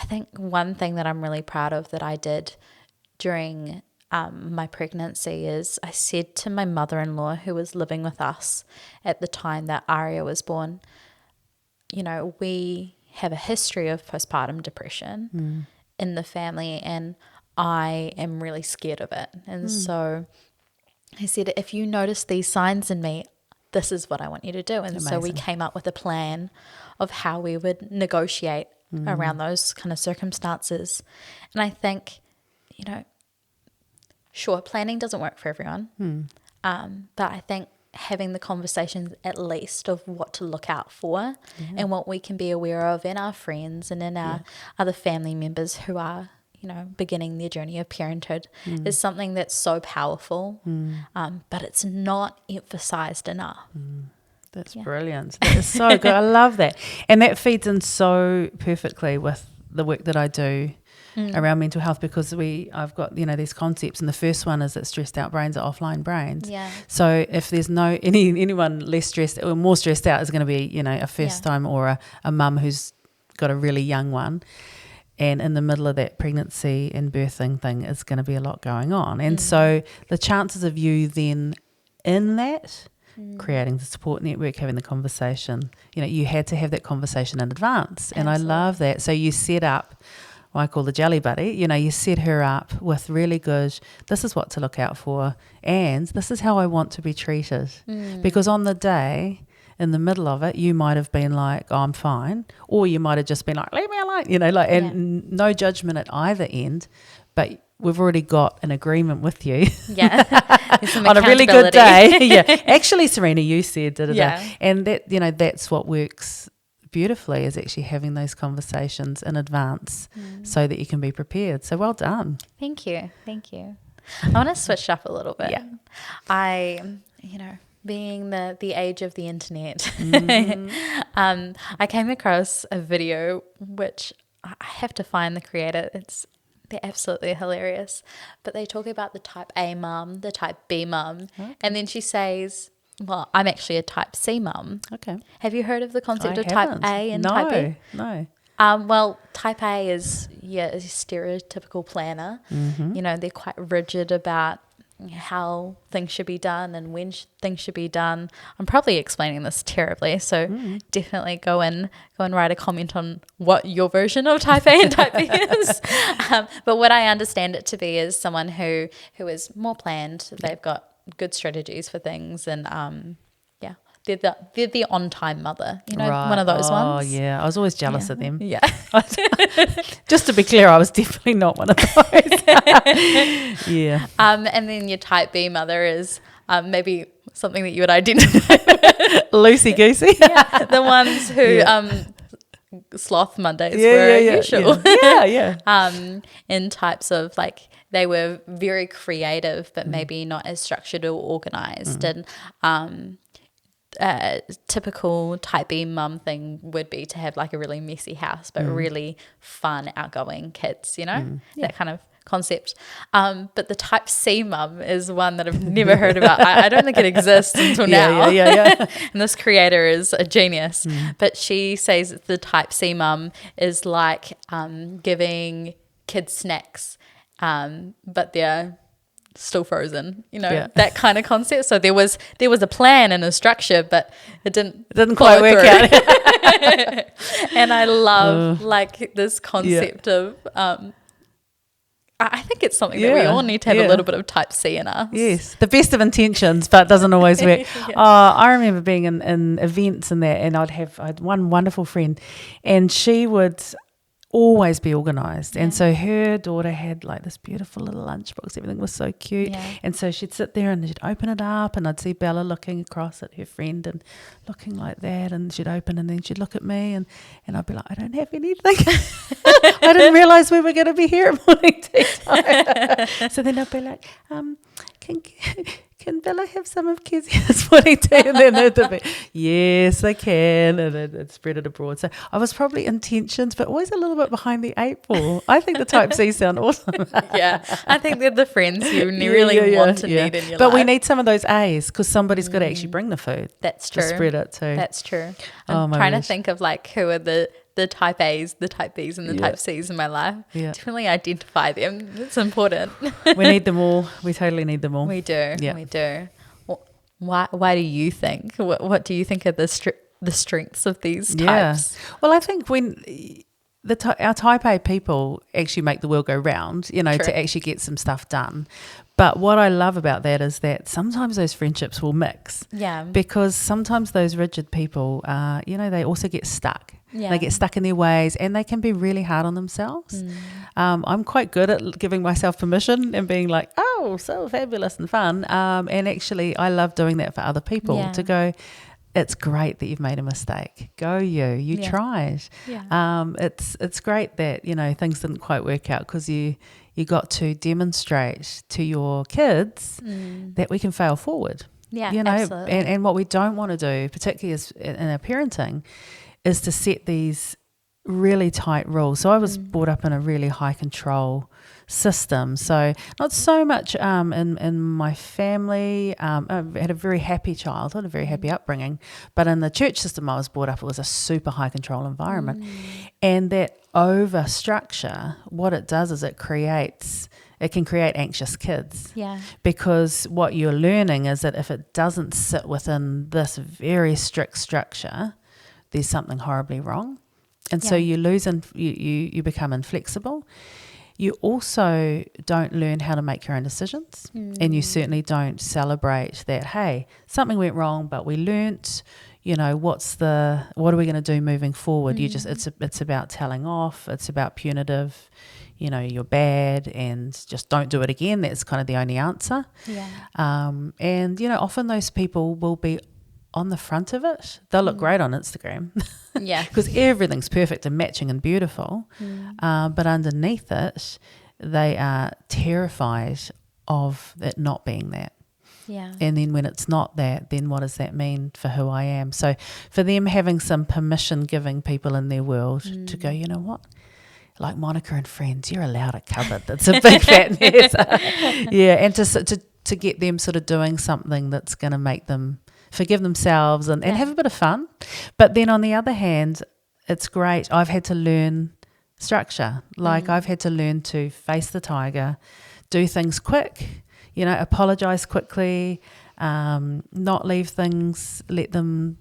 I think one thing that I'm really proud of that I did during my pregnancy is I said to my mother-in-law, who was living with us at the time that Aria was born, we have a history of postpartum depression in the family, and I am really scared of it. And so I said, if you notice these signs in me, this is what I want you to do. And Amazing. So we came up with a plan of how we would negotiate around those kind of circumstances. And I think, sure, planning doesn't work for everyone. But I think having the conversations at least of what to look out for and what we can be aware of in our friends and in our other family members who are, beginning their journey of parenthood is something that's so powerful, but it's not emphasized enough. That's brilliant. That is so good. I love that. And that feeds in so perfectly with the work that I do around mental health, because I've got, these concepts, and the first one is that stressed out brains are offline brains. Yeah. So if there's anyone less stressed or more stressed out is going to be, a first time or a mum who's got a really young one. And in the middle of that pregnancy and birthing thing is going to be a lot going on. And so the chances of you then in that, creating the support network, having the conversation, you had to have that conversation in advance. And Absolutely. I love that. So you set up, what I call the jelly buddy, you set her up with really good, this is what to look out for, and this is how I want to be treated. Because on the day, in the middle of it, you might have been like, oh, I'm fine. Or you might have just been like, leave me alone, and no judgment at either end. But we've already got an agreement with you. Yeah. There's some on a really good day. accountability. Actually, Serena, you said, Yeah. and that, that's what works beautifully, is actually having those conversations in advance so that you can be prepared. So well done. Thank you. I want to switch up a little bit. Yeah. Being the age of the internet, I came across a video which I have to find the creator. They're absolutely hilarious. But they talk about the type A mum, the type B mum, and then she says, well, I'm actually a type C mum. Okay. Have you heard of the concept I of type haven't. A and type B? No. Well, type A is a stereotypical planner. They're quite rigid about how things should be done and when things should be done. I'm probably explaining this terribly, so definitely go and write a comment on what your version of type A and type B is. But what I understand it to be is someone who is more planned. They've got good strategies for things, and they're the on time mother. Right. One of those ones. Oh yeah, I was always jealous of them. Yeah. Just to be clear, I was definitely not one of those. Yeah. And then your type B mother is maybe something that you would identify. Loosey goosey. Yeah, the ones who sloth Mondays were usual. Yeah. In types of they were very creative, but maybe not as structured or organized. And typical type B mum thing would be to have a really messy house, but really fun, outgoing kids, that kind of concept. But the type C mum is one that I've never heard about. I don't think it exists until now. Yeah. And this creator is a genius. But she says that the type C mum is like giving kids snacks, but they're still frozen, that kind of concept. So there was a plan and a structure, but it didn't quite work out. And I love this concept of I think it's something that we all need to have a little bit of type C in us. Yes, the best of intentions, but it doesn't always work. I remember being in events and that, and I had one wonderful friend, and she would always be organised. And so her daughter had this beautiful little lunchbox. Everything was so cute. Yeah. And so she'd sit there and she'd open it up, and I'd see Bella looking across at her friend and looking like that, and she'd open, and then she'd look at me, and I'd be like, I don't have anything. I didn't realise we were going to be here at morning tea time. So then I'd be like, can Bella have some of Kezia's morning tea? And then they'd be, yes, they can. And it'd spread it abroad. So I was probably intentions, but always a little bit behind the eight ball. I think the type C sound awesome. Yeah, I think they're the friends you really want to need in your life. But we need some of those A's, because somebody's got to actually bring the food. That's true. To spread it too. That's true. I'm trying to think of who are the type A's, the type B's, and the type C's in my life. Yeah. Definitely identify them. It's important. We need them all. We totally need them all. We do. Yeah. We do. Why do you think? What do you think are the strengths of these types? Well, I think when our type A people actually make the world go round, True. to actually get some stuff done. But what I love about that is that sometimes those friendships will mix. Yeah. Because sometimes those rigid people, they also get stuck. Yeah. They get stuck in their ways, and they can be really hard on themselves. I'm quite good at giving myself permission and being like, oh, so fabulous and fun. And actually, I love doing that for other people, to go, it's great that you've made a mistake. Go you tried. Yeah. It's great that, things didn't quite work out, because you got to demonstrate to your kids that we can fail forward. Yeah, absolutely. And what we don't want to do, particularly in our parenting, is to set these really tight rules. So I was brought up in a really high control system. So not so much in my family. I had a very happy childhood, a very happy upbringing. But in the church system I was brought up, it was a super high control environment. And that over structure, what it does is it can create anxious kids. Yeah. Because what you're learning is that if it doesn't sit within this very strict structure, there's something horribly wrong. And so you lose and you become inflexible. You also don't learn how to make your own decisions. And you certainly don't celebrate that, hey, something went wrong, but we learnt, what are we going to do moving forward? It's about telling off. It's about punitive, you're bad and just don't do it again. That's kind of the only answer. Yeah. And, often those people will be on the front of it. They'll look great on Instagram. Yeah. Because everything's perfect and matching and beautiful. But underneath it, they are terrified of it not being that. Yeah. And then when it's not that, then what does that mean for who I am? So for them, having some permission giving people in their world to go, you know what? Like Monica and Friends, you're allowed a cupboard that's a big fat mess. Yeah, and to get them sort of doing something that's going to make them forgive themselves and have a bit of fun. But then on the other hand, it's great. I've had to learn structure. Like I've had to learn to face the tiger, do things quick, apologize quickly, not leave things, let them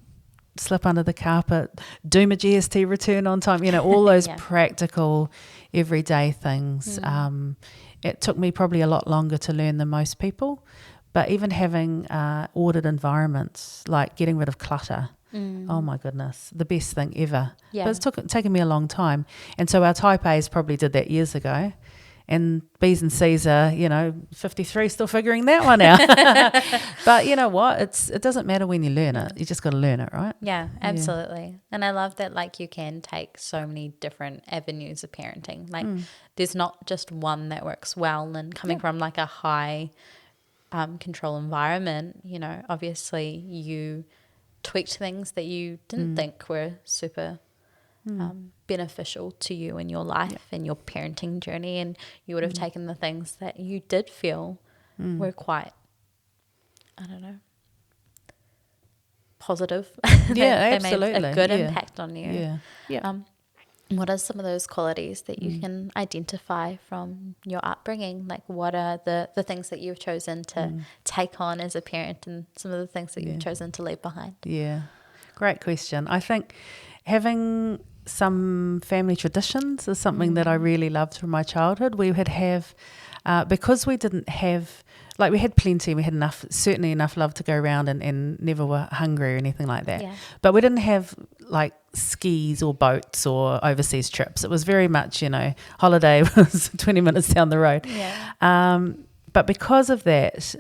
slip under the carpet, do my GST return on time, all those practical everyday things. It took me probably a lot longer to learn than most people. But even having ordered environments, like getting rid of clutter, oh my goodness, the best thing ever. Yeah. But it's taken me a long time. And so our type A's probably did that years ago. And B's and C's are, 53, still figuring that one out. But you know what? It doesn't matter when you learn it. You just got to learn it, right? Yeah, absolutely. And I love that you can take so many different avenues of parenting. There's not just one that works well. And coming from a high control environment, obviously you tweaked things that you didn't think were super beneficial to you in your life and your parenting journey, and you would have taken the things that you did feel were quite, I don't know, positive. Yeah, they absolutely. made a good impact on you. Yeah. What are some of those qualities that you can identify from your upbringing? What are the things that you've chosen to take on as a parent, and some of the things that you've chosen to leave behind? Yeah, great question. I think having some family traditions is something that I really loved from my childhood. We would have, because we didn't have, we had plenty, we had certainly enough love to go around and never were hungry or anything like that. Yeah. But we didn't have skis or boats or overseas trips. It was very much, holiday was 20 minutes down the road. Yeah. But because of that,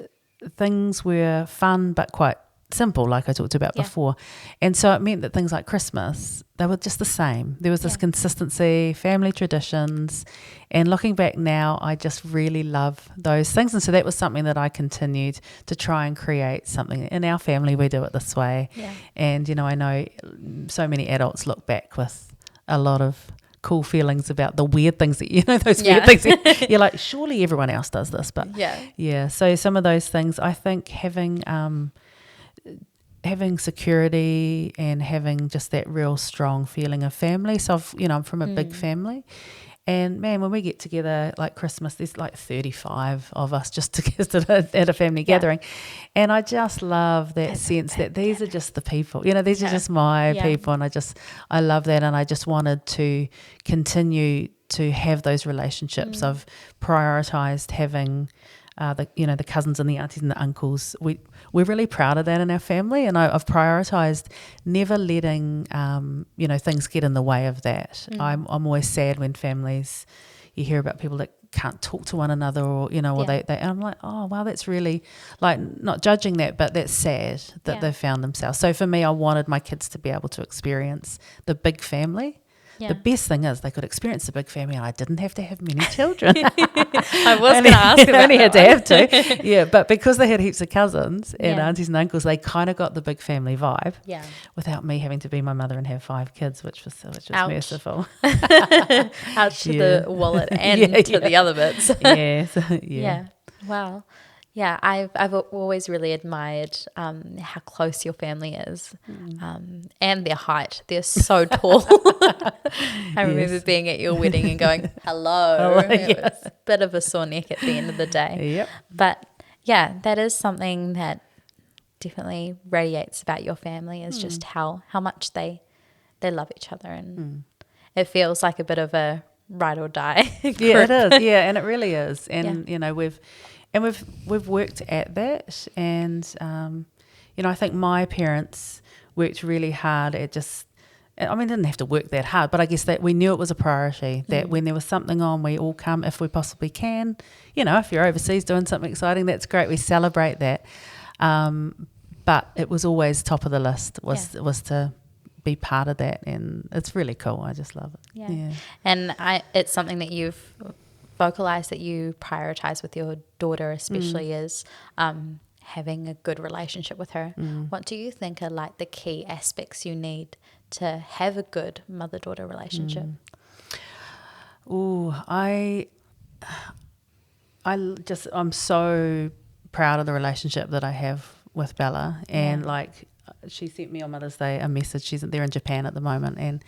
things were fun but quite simple, like I talked about before. And so it meant that things like Christmas, they were just the same. There was this consistency, family traditions, and looking back now, I just really love those things. And so that was something that I continued to try and create something. In our family, we do it this way. Yeah. And, I know so many adults look back with a lot of cool feelings about the weird things that, those weird things. You're like, surely everyone else does this. But yeah. So some of those things, I think having security and having just that real strong feeling of family. So I'm from a big family, and man, when we get together like Christmas, there's 35 of us just together at a family gathering, and I just love that sense that these are just the people, these are just my people, and I love that, and I just wanted to continue to have those relationships. I've prioritized having the cousins and the aunties and the uncles. We're really proud of that in our family, and I've prioritized never letting things get in the way of that. I'm always sad when families, you hear about people that can't talk to one another, or they and I'm like, oh wow, that's really not judging that, but that's sad that they've found themselves. So for me, I wanted my kids to be able to experience the big family. The best thing is they could experience the big family, and I didn't have to have many children. I was going to ask about only had that to have to. Yeah, but because they had heaps of cousins and Yeah. aunties and uncles, they kind of got the big family vibe. Yeah. Without me having to be my mother and have 5 kids, which was Ouch. merciful. Out to Yeah. the wallet and Yeah, to the other bits. yeah, Yeah. Wow. Yeah, I've always really admired how close your family is, and their height. They're so tall. I remember being at your wedding and going, "Hello." It was a bit of a sore neck at the end of the day. Yep. But yeah, that is something that definitely radiates about your family is just how much they love each other, and it feels like a bit of a ride or die. Yeah, it is. Yeah, and it really is. And Yeah. we've worked at that. And I think my parents worked really hard at just. I mean, didn't have to work that hard, but I guess that we knew it was a priority. That when there was something on, we all come if we possibly can. If you're overseas doing something exciting, that's great. We celebrate that. But it was always top of the list was to be part of that, and it's really cool. I just love it. Yeah. And it's something that you've vocalized that you prioritize with your daughter, especially is having a good relationship with her. What do you think are like the key aspects you need to have a good mother-daughter relationship? I'm so proud of the relationship that I have with Bella, and she sent me on Mother's Day a message. They're in Japan at the moment, and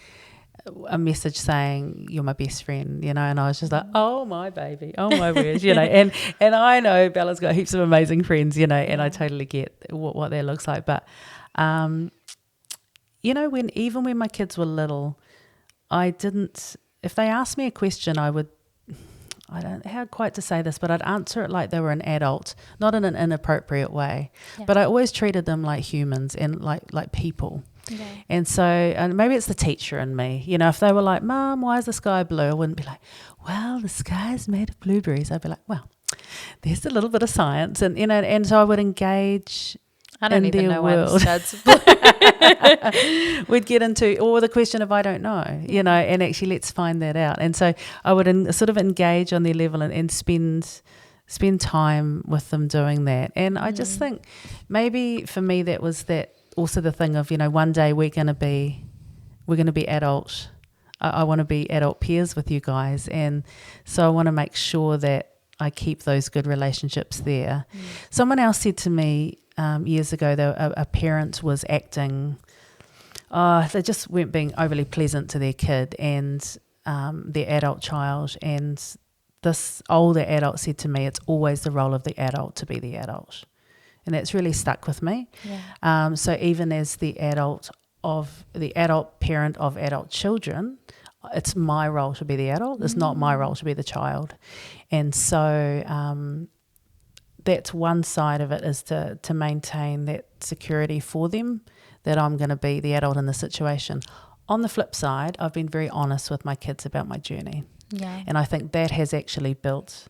a message saying you're my best friend, and I was just like, oh my baby, oh my word, and I know Bella's got heaps of amazing friends, and I totally get what that looks like, but when my kids were little, if they asked me a question, I don't know how quite to say this, but I'd answer it like they were an adult, not in an inappropriate way. Yeah. But I always treated them like humans and like people. Okay. And so, and maybe it's the teacher in me. If they were like, Mom, why is the sky blue? I wouldn't be like, well, the sky is made of blueberries. I'd be like, well, there's a little bit of science. And, and so I would engage I don't even know why the sky's blue. We'd get into, or the question of I don't know, and actually let's find that out. And so I would sort of engage on their level and spend time with them doing that. And I just think maybe for me that was that also the thing of, one day we're going to be adult. I want to be adult peers with you guys. And so I want to make sure that I keep those good relationships there. Someone else said to me, years ago, a parent was acting, they just weren't being overly pleasant to their kid and their adult child. And this older adult said to me, it's always the role of the adult to be the adult. And that's really stuck with me. Yeah. So even as the adult parent of adult children, it's my role to be the adult. It's not my role to be the child. And so that's one side of it, is to maintain that security for them, that I'm going to be the adult in the situation. On the flip side, I've been very honest with my kids about my journey. Yeah. And I think that has actually built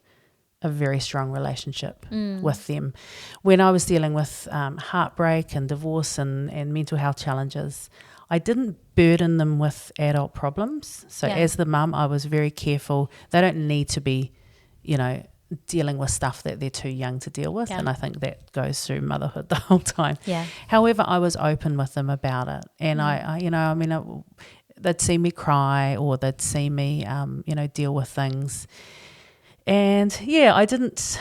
a very strong relationship with them. When I was dealing with heartbreak and divorce and mental health challenges, I didn't burden them with adult problems. So as the mum, I was very careful. They don't need to be, dealing with stuff that they're too young to deal with. Yeah. And I think that goes through motherhood the whole time. Yeah. However, I was open with them about it. And they'd see me cry, or they'd see me, deal with things. And I didn't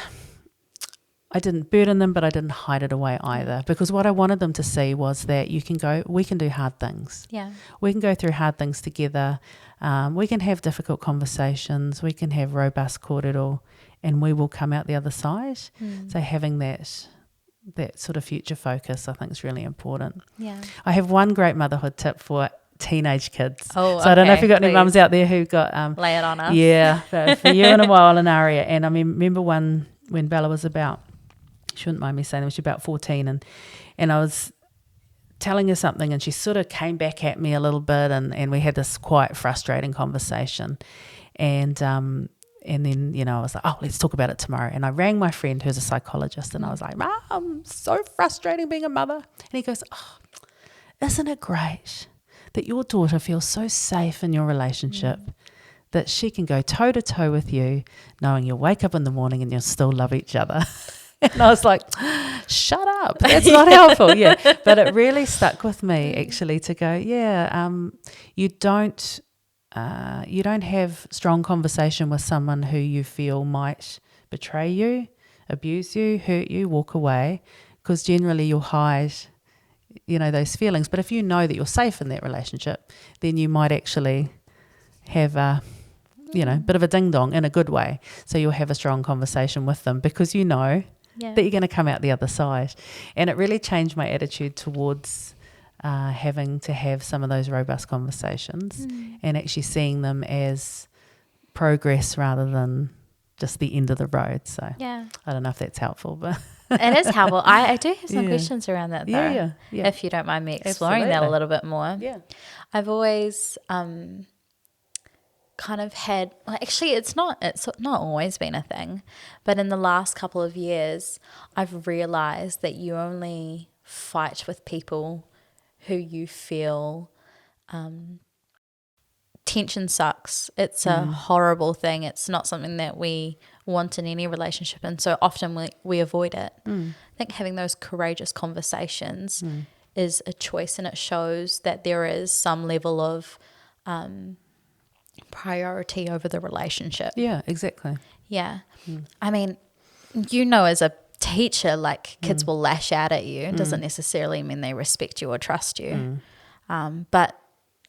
burden them, but I didn't hide it away either, because what I wanted them to see was that we can do hard things. Yeah. We can go through hard things together. We can have difficult conversations. We can have robust kōrero, and we will come out the other side. So having that sort of future focus, I think, is really important. Yeah. I have one great motherhood tip for teenage kids. So I don't know if you've got any mums out there who got... lay it on us. Yeah, for you and a while in Aria. And I remember when Bella was about, she wouldn't mind me saying, she was about 14, and I was telling her something, and she sort of came back at me a little bit, and we had this quite frustrating conversation. And then, I was like, oh, let's talk about it tomorrow. And I rang my friend who's a psychologist, and I was like, Mom, so frustrating being a mother. And he goes, oh, isn't it great that your daughter feels so safe in your relationship that she can go toe to toe with you, knowing you'll wake up in the morning and you'll still love each other. And I was like, shut up, that's not helpful. Yeah, but it really stuck with me actually to go, you don't have strong conversation with someone who you feel might betray you, abuse you, hurt you, walk away, because generally you'll hide, those feelings. But if you know that you're safe in that relationship, then you might actually have a, bit of a ding dong in a good way. So you'll have a strong conversation with them because you know that you're going to come out the other side. And it really changed my attitude towards having to have some of those robust conversations and actually seeing them as progress rather than just the end of the road. So I don't know if that's helpful, but it is helpful. I do have some questions around that though. Yeah. If you don't mind me exploring that a little bit more. Yeah. I've always kind of had, well, actually it's not always been a thing, but in the last couple of years I've realized that you only fight with people who you feel tension sucks. It's a horrible thing. It's not something that we want in any relationship, and so often we avoid it. I think having those courageous conversations is a choice, and it shows that there is some level of priority over the relationship. Yeah, exactly. Yeah. I mean, as a teacher, like kids will lash out at you. It doesn't necessarily mean they respect you or trust you. But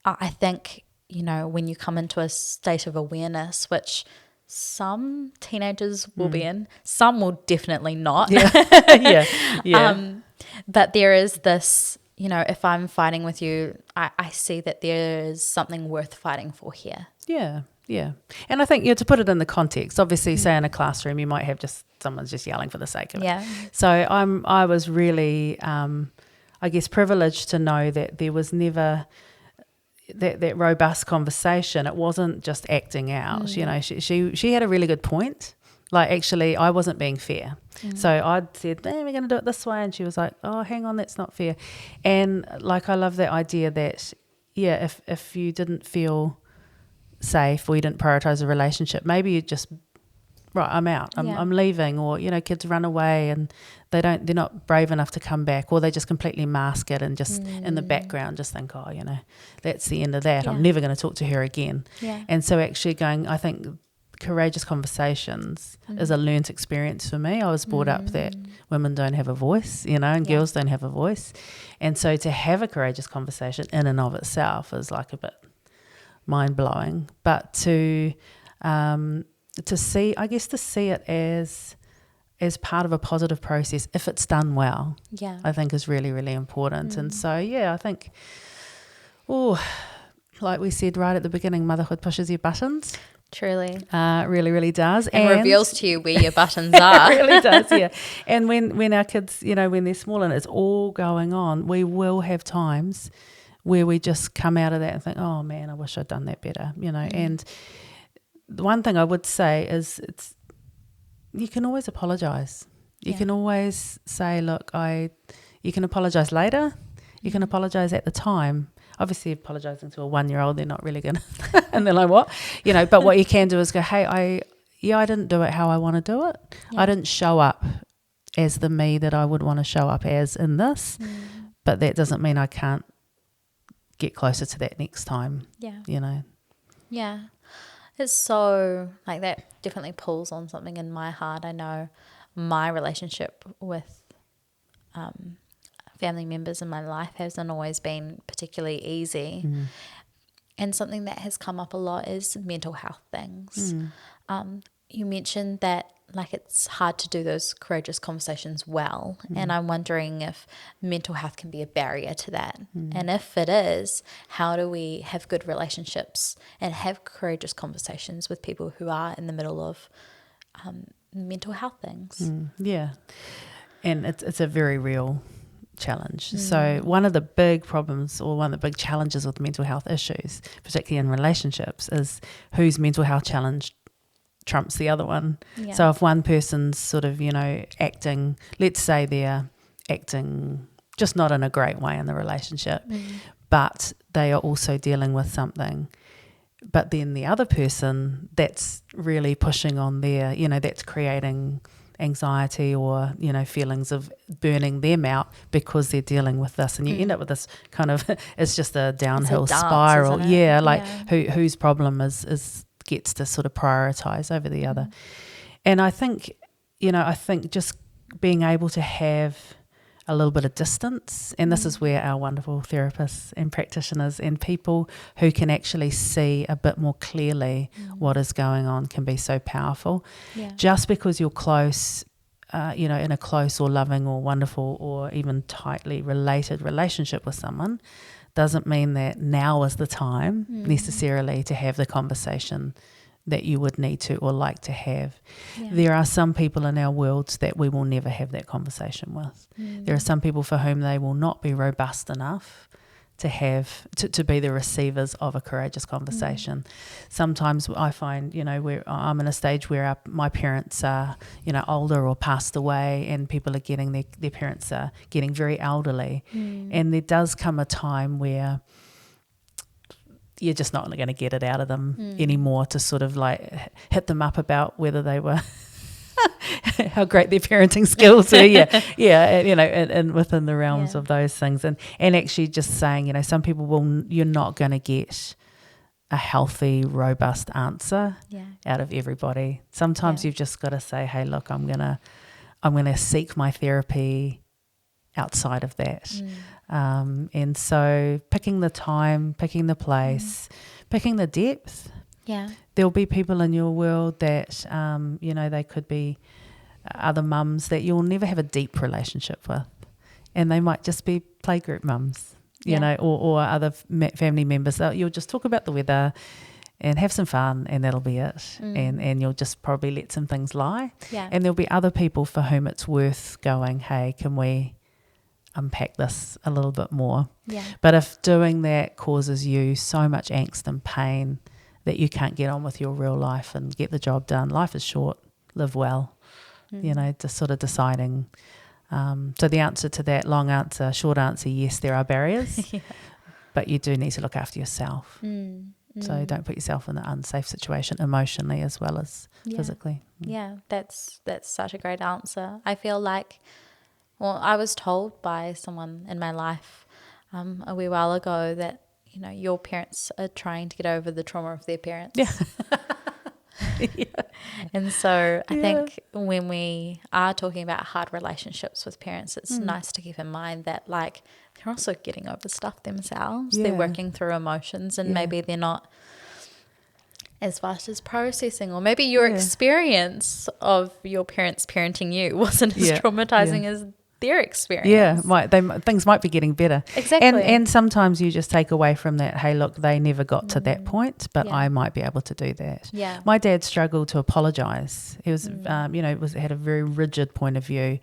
I think, when you come into a state of awareness, which some teenagers will be in, some will definitely not. But there is this, if I'm fighting with you, I see that there is something worth fighting for here. Yeah. And I think, to put it in the context, obviously, say in a classroom, you might have just someone's just yelling for the sake of it. Yeah. So I was really, I guess, privileged to know that there was never that robust conversation. It wasn't just acting out. She had a really good point. Like, actually, I wasn't being fair. So I'd said, we're going to do it this way. And she was like, oh, hang on, that's not fair. And, like, I love that idea that, if you didn't feel safe or you didn't prioritize a relationship, maybe you just, right, I'm out, I'm leaving, or kids run away and they're not brave enough to come back, or they just completely mask it and just in the background just think, oh, that's the end of that. I'm never going to talk to her again. And so actually I think courageous conversations is a learnt experience for me. I was brought up that women don't have a voice, and girls don't have a voice, and so to have a courageous conversation in and of itself is like a bit mind-blowing. But to see it as part of a positive process if it's done well, I think is really, really important. And so I think, like we said right at the beginning, motherhood pushes your buttons. Truly. Really, really does. And reveals to you where your buttons are. It really does, yeah. And when our kids, when they're small and it's all going on, we will have times where we just come out of that and think, oh man, I wish I'd done that better, And the one thing I would say is you can always apologise. You can always say, look, you can apologise later. You can apologise at the time. Obviously, apologising to a 1-year-old, they're not really going to, and they're like, what? But what you can do is go, hey, I didn't do it how I want to do it. I didn't show up as the me that I would want to show up as in this, but that doesn't mean I can't get closer to that next time. Yeah. It's so, like, that definitely pulls on something in my heart. I know my relationship with family members in my life hasn't always been particularly easy. And something that has come up a lot is mental health things. You mentioned that, like, it's hard to do those courageous conversations well. And I'm wondering if mental health can be a barrier to that. And if it is, how do we have good relationships and have courageous conversations with people who are in the middle of mental health things? Yeah. And it's a very real challenge. So one of the big problems, or one of the big challenges with mental health issues, particularly in relationships, is whose mental health challenge trumps the other one. So if one person's sort of, acting, let's say they're acting just not in a great way in the relationship, but they are also dealing with something. But then the other person that's really pushing on their, that's creating anxiety or, feelings of burning them out because they're dealing with this. And you end up with this kind of, it's just a downhill dance, spiral. isn't it? Yeah, like whose problem is gets to sort of prioritize over the other. And I think just being able to have a little bit of distance, and this is where our wonderful therapists and practitioners and people who can actually see a bit more clearly what is going on can be so powerful. Just because you're close, in a close or loving or wonderful or even tightly related relationship with someone doesn't mean that now is the time necessarily to have the conversation that you would need to or like to have. There are some people in our worlds that we will never have that conversation with. There are some people for whom they will not be robust enough to have to be the receivers of a courageous conversation. Sometimes I find, where I'm in a stage where my parents are, older or passed away, and people are getting their parents are getting very elderly, and there does come a time where you're just not going to get it out of them anymore to sort of like hit them up about whether they were how great their parenting skills were. And within the realms of those things, and actually just saying, some people you're not going to get a healthy, robust answer out of everybody. Sometimes you've just got to say, hey, look, I'm gonna seek my therapy outside of that. And so picking the time, picking the place, picking the depth. There'll be people in your world that, they could be other mums that you'll never have a deep relationship with. And they might just be playgroup mums, or other family members. You'll just talk about the weather and have some fun, and that'll be it. And you'll just probably let some things lie. And there'll be other people for whom it's worth going, hey, can we unpack this a little bit more? But if doing that causes you so much angst and pain that you can't get on with your real life and get the job done, life is short, live well, just sort of deciding. So the answer to that long answer, short answer, yes, there are barriers, but you do need to look after yourself. So don't put yourself in an unsafe situation emotionally as well as physically. That's such a great answer. I feel like, well, I was told by someone in my life a wee while ago that, your parents are trying to get over the trauma of their parents. And so I think when we are talking about hard relationships with parents, it's nice to keep in mind that, like, they're also getting over stuff themselves. They're working through emotions, and maybe they're not as fast as processing, or maybe your experience of your parents parenting you wasn't as traumatizing as their experience. Things might be getting better. Exactly. And sometimes you just take away from that, hey, look, they never got to that point, but I might be able to do that. My dad struggled to apologize. He was, had a very rigid point of view.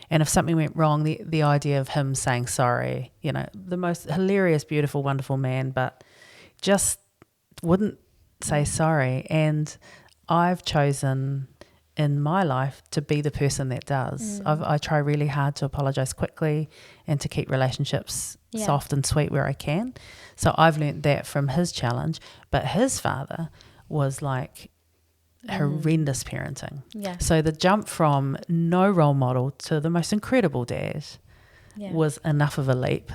And if something went wrong, the idea of him saying sorry, the most hilarious, beautiful, wonderful man, but just wouldn't say sorry. And I've chosen in my life to be the person that does. I try really hard to apologize quickly and to keep relationships soft and sweet where I can. So I've learnt that from his challenge. But his father was like horrendous parenting. So the jump from no role model to the most incredible dad was enough of a leap.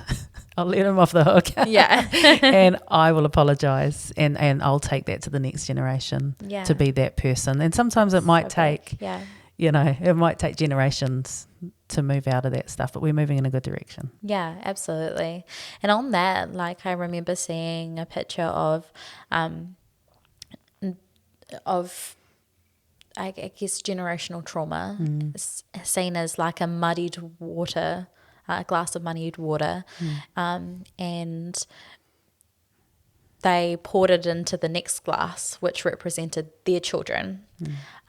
I'll let him off the hook. And I will apologize, and I'll take that to the next generation to be that person. And sometimes it might take, it might take generations to move out of that stuff, but we're moving in a good direction. Yeah, absolutely. And on that, like, I remember seeing a picture of I guess generational trauma seen as like a muddied water, a glass of muddied water, and they poured it into the next glass, which represented their children.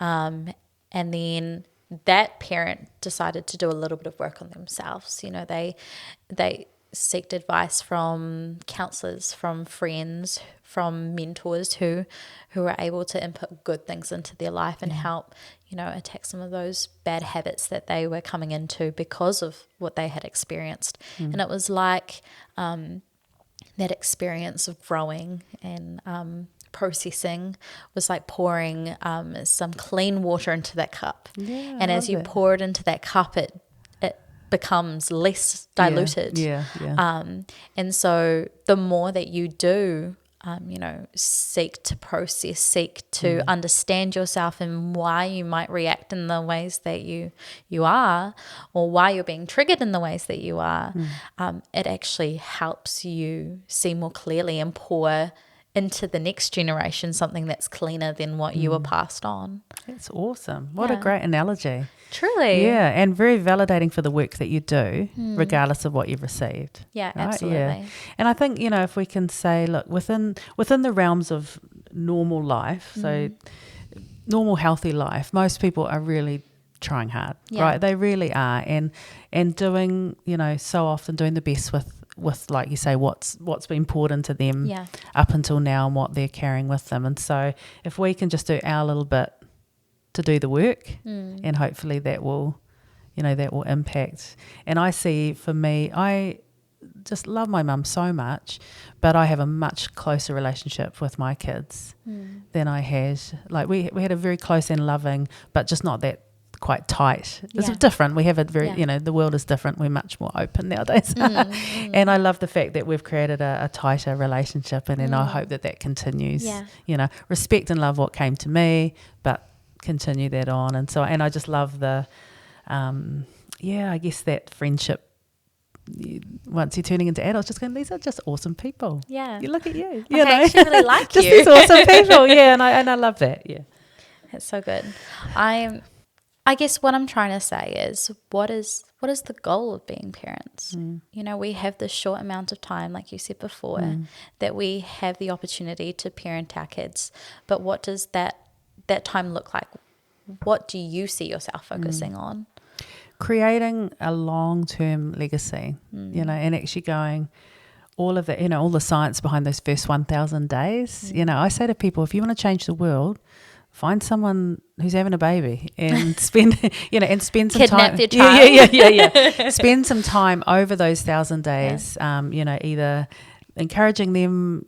And then that parent decided to do a little bit of work on themselves. They seeked advice from counselors, from friends, from mentors who were able to input good things into their life and help, attack some of those bad habits that they were coming into because of what they had experienced. And it was like that experience of growing and processing was like pouring some clean water into that cup. Yeah, And I as love you that. pour it into that cup, it becomes less diluted. Yeah. And so the more that you do, seek to process, seek to understand yourself and why you might react in the ways that you are, or why you're being triggered in the ways that you are, it actually helps you see more clearly and pour into the next generation something that's cleaner than what you were passed on. That's awesome. What a Yeah. great analogy. Truly. Yeah, and very validating for the work that you do, regardless of what you've received. Yeah, right? absolutely. Yeah. And I think, if we can say, look, within the realms of normal life, so normal healthy life, most people are really trying hard, Yeah. right? They really are, and doing, so often doing the best with like you say, what's been poured into them Yeah. up until now and what they're carrying with them. And so if we can just do our little bit to do the work, and hopefully that will impact. And I see, for me, I just love my mum so much, but I have a much closer relationship with my kids than I had. Like we had a very close and loving, but just not that quite tight. It's Yeah. different. We have a very, Yeah. the world is different. We're much more open nowadays. And I love the fact that we've created a tighter relationship, and I hope that continues. Yeah. Respect and love what came to me, but continue that on. And so, and I just love the, I guess that friendship, once you're turning into adults, just going, these are just awesome people. Yeah. You look at you. I actually really like just you. these awesome people. Yeah, and I love that. Yeah. It's so good. I guess what I'm trying to say is, what is the goal of being parents? We have this short amount of time, like you said before, that we have the opportunity to parent our kids. But what does that time look like? What do you see yourself focusing on? Creating a long-term legacy, and actually going all of that, all the science behind those first 1,000 days. I say to people, if you want to change the world, find someone who's having a baby and spend some Kidnap time. their child. Yeah. Spend some time over those 1,000 days. Either encouraging them,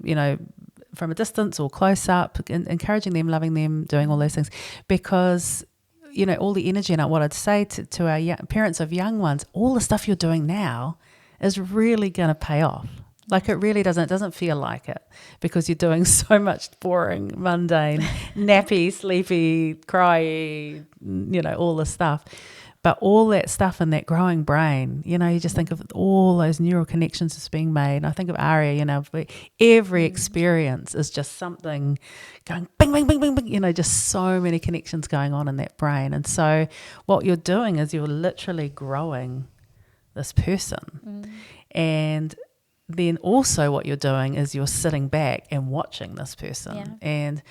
from a distance or close up, encouraging them, loving them, doing all those things, because all the energy. And what I'd say to our parents of young ones, all the stuff you're doing now is really going to pay off. Like, it really doesn't. It doesn't feel like it, because you're doing so much boring, mundane, nappy, sleepy, cryy, all the stuff. But all that stuff in that growing brain, you just think of all those neural connections that's being made. And I think of Aria, every experience is just something going bing, bing, bing, bing, bing, just so many connections going on in that brain. And so what you're doing is you're literally growing this person. And then also what you're doing is you're sitting back and watching this person. Yeah. And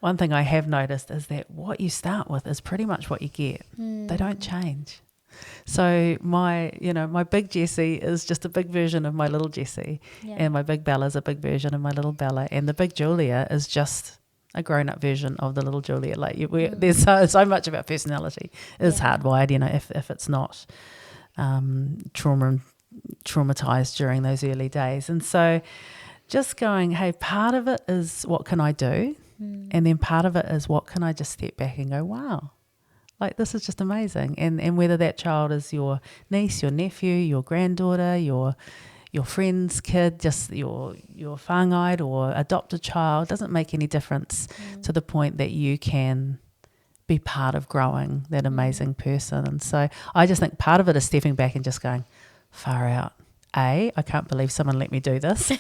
one thing I have noticed is that what you start with is pretty much what you get. They don't change. So my big Jessie is just a big version of my little Jessie, and my big Bella is a big version of my little Bella, and the big Julia is just a grown-up version of the little Julia. Like, there's so much of our personality is hardwired. If it's not traumatized during those early days. And so just going, hey, part of it is what can I do? And then part of it is what can I just step back and go, wow, like, this is just amazing. And whether that child is your niece, your nephew, your granddaughter, your friend's kid, just your whāngai or adopted child, doesn't make any difference to the point that you can be part of growing that amazing person. And so I just think part of it is stepping back and just going, far out. A, I can't believe someone let me do this.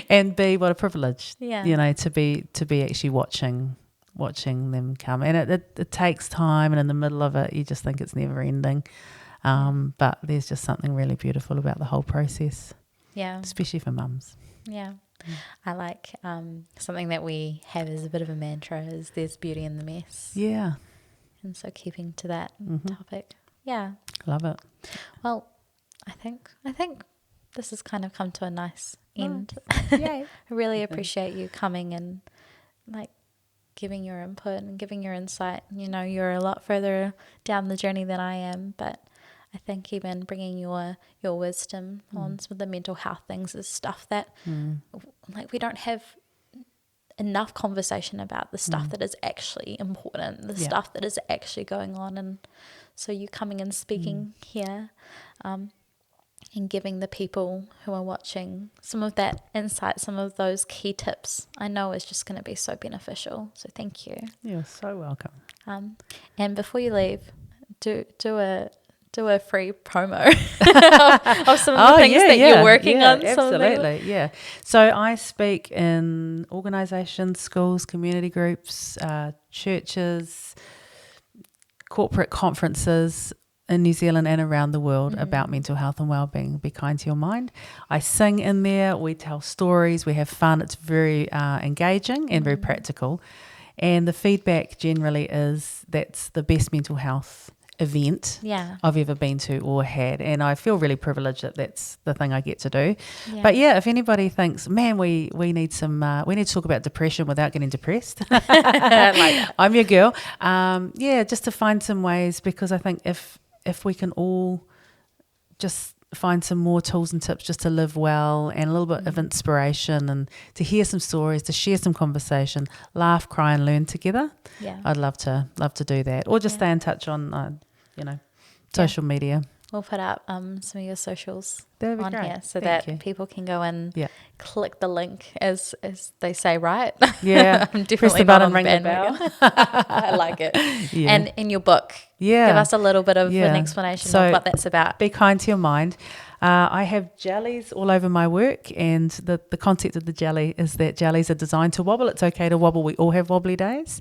And B, what a privilege, to be actually watching them come. And it takes time, and in the middle of it, you just think it's never ending. But there's just something really beautiful about the whole process. Yeah. Especially for mums. Yeah. I like something that we have as a bit of a mantra is there's beauty in the mess. Yeah. And so keeping to that topic. Yeah. Love it. Well, I think this has kind of come to a nice end. Yay. I really appreciate you coming and like giving your input and giving your insight. You're a lot further down the journey than I am, but I think even bringing your wisdom on some of the mental health things is stuff that like we don't have enough conversation about the stuff that is actually important, the stuff that is actually going on. And so you coming and speaking here and giving the people who are watching some of that insight, some of those key tips, I know is just going to be so beneficial. So thank you. You're so welcome. And before you leave, do a free promo of some of the things that you're working on. Absolutely, yeah. So I speak in organisations, schools, community groups, churches, corporate conferences in New Zealand and around the world about mental health and wellbeing. Be kind to your mind. I sing in there. We tell stories. We have fun. It's very engaging and very practical. And the feedback generally is that's the best mental health event I've ever been to or had, and I feel really privileged that that's the thing I get to do. But if anybody thinks, man, we need to talk about depression without getting depressed, I'm your girl. Just to find some ways, because I think if we can all just find some more tools and tips just to live well, and a little bit of inspiration, and to hear some stories, to share some conversation, laugh, cry and learn together. I'd love to do that, or just stay in touch on social media. We'll put up some of your socials That'd be on great. here so Thank that you. people can go and click the link, as they say, right? Yeah. I'm definitely Press the not button, on the ring the bandwagon. I like it. Yeah. And in your book, give us a little bit of an explanation of what that's about. Be kind to your mind. I have jellies all over my work, and the concept of the jelly is that jellies are designed to wobble. It's okay to wobble. We all have wobbly days.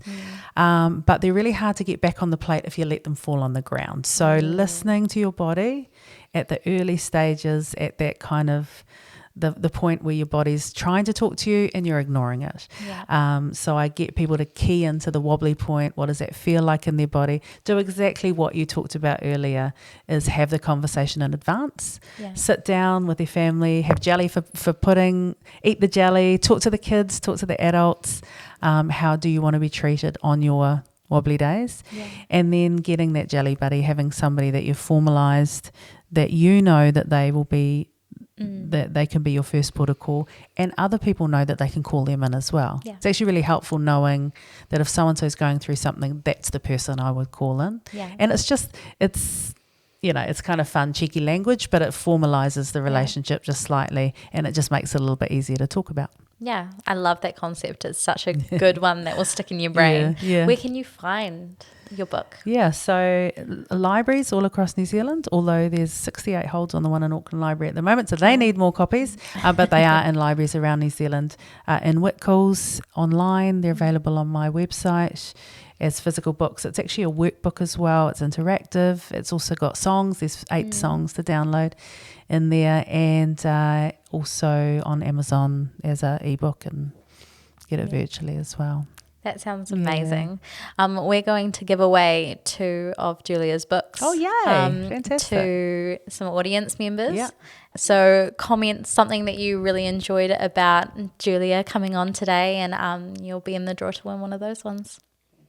But they're really hard to get back on the plate if you let them fall on the ground. So listening to your body at the early stages, at that kind of the point where your body's trying to talk to you and you're ignoring it. So I get people to key into the wobbly point. What does that feel like in their body? Do exactly what you talked about earlier, is have the conversation in advance. Sit down with their family, have jelly for pudding, eat the jelly, talk to the kids, talk to the adults. How do you want to be treated on your wobbly days? And then getting that jelly buddy, having somebody that you've formalised, that you know that they will be that they can be your first port of call, and other people know that they can call them in as well. It's actually really helpful knowing that if so-and-so's going through something, that's the person I would call in. And it's kind of fun, cheeky language, but it formalises the relationship just slightly, and it just makes it a little bit easier to talk about. I love that concept. It's such a good one that will stick in your brain. Where can you find your book? So libraries all across New Zealand, although there's 68 holds on the one in Auckland Library at the moment, so they need more copies, but they are in libraries around New Zealand. In Whitcoulls online, they're available on my website as physical books. It's actually a workbook as well. It's interactive. It's also got songs. There's 8 songs to download in there, and also on Amazon as an ebook, and get it virtually as well. That sounds amazing. We're going to give away 2 of Julia's books. Oh, yay. Fantastic. To some audience members. So comment something that you really enjoyed about Julia coming on today, and you'll be in the draw to win one of those ones.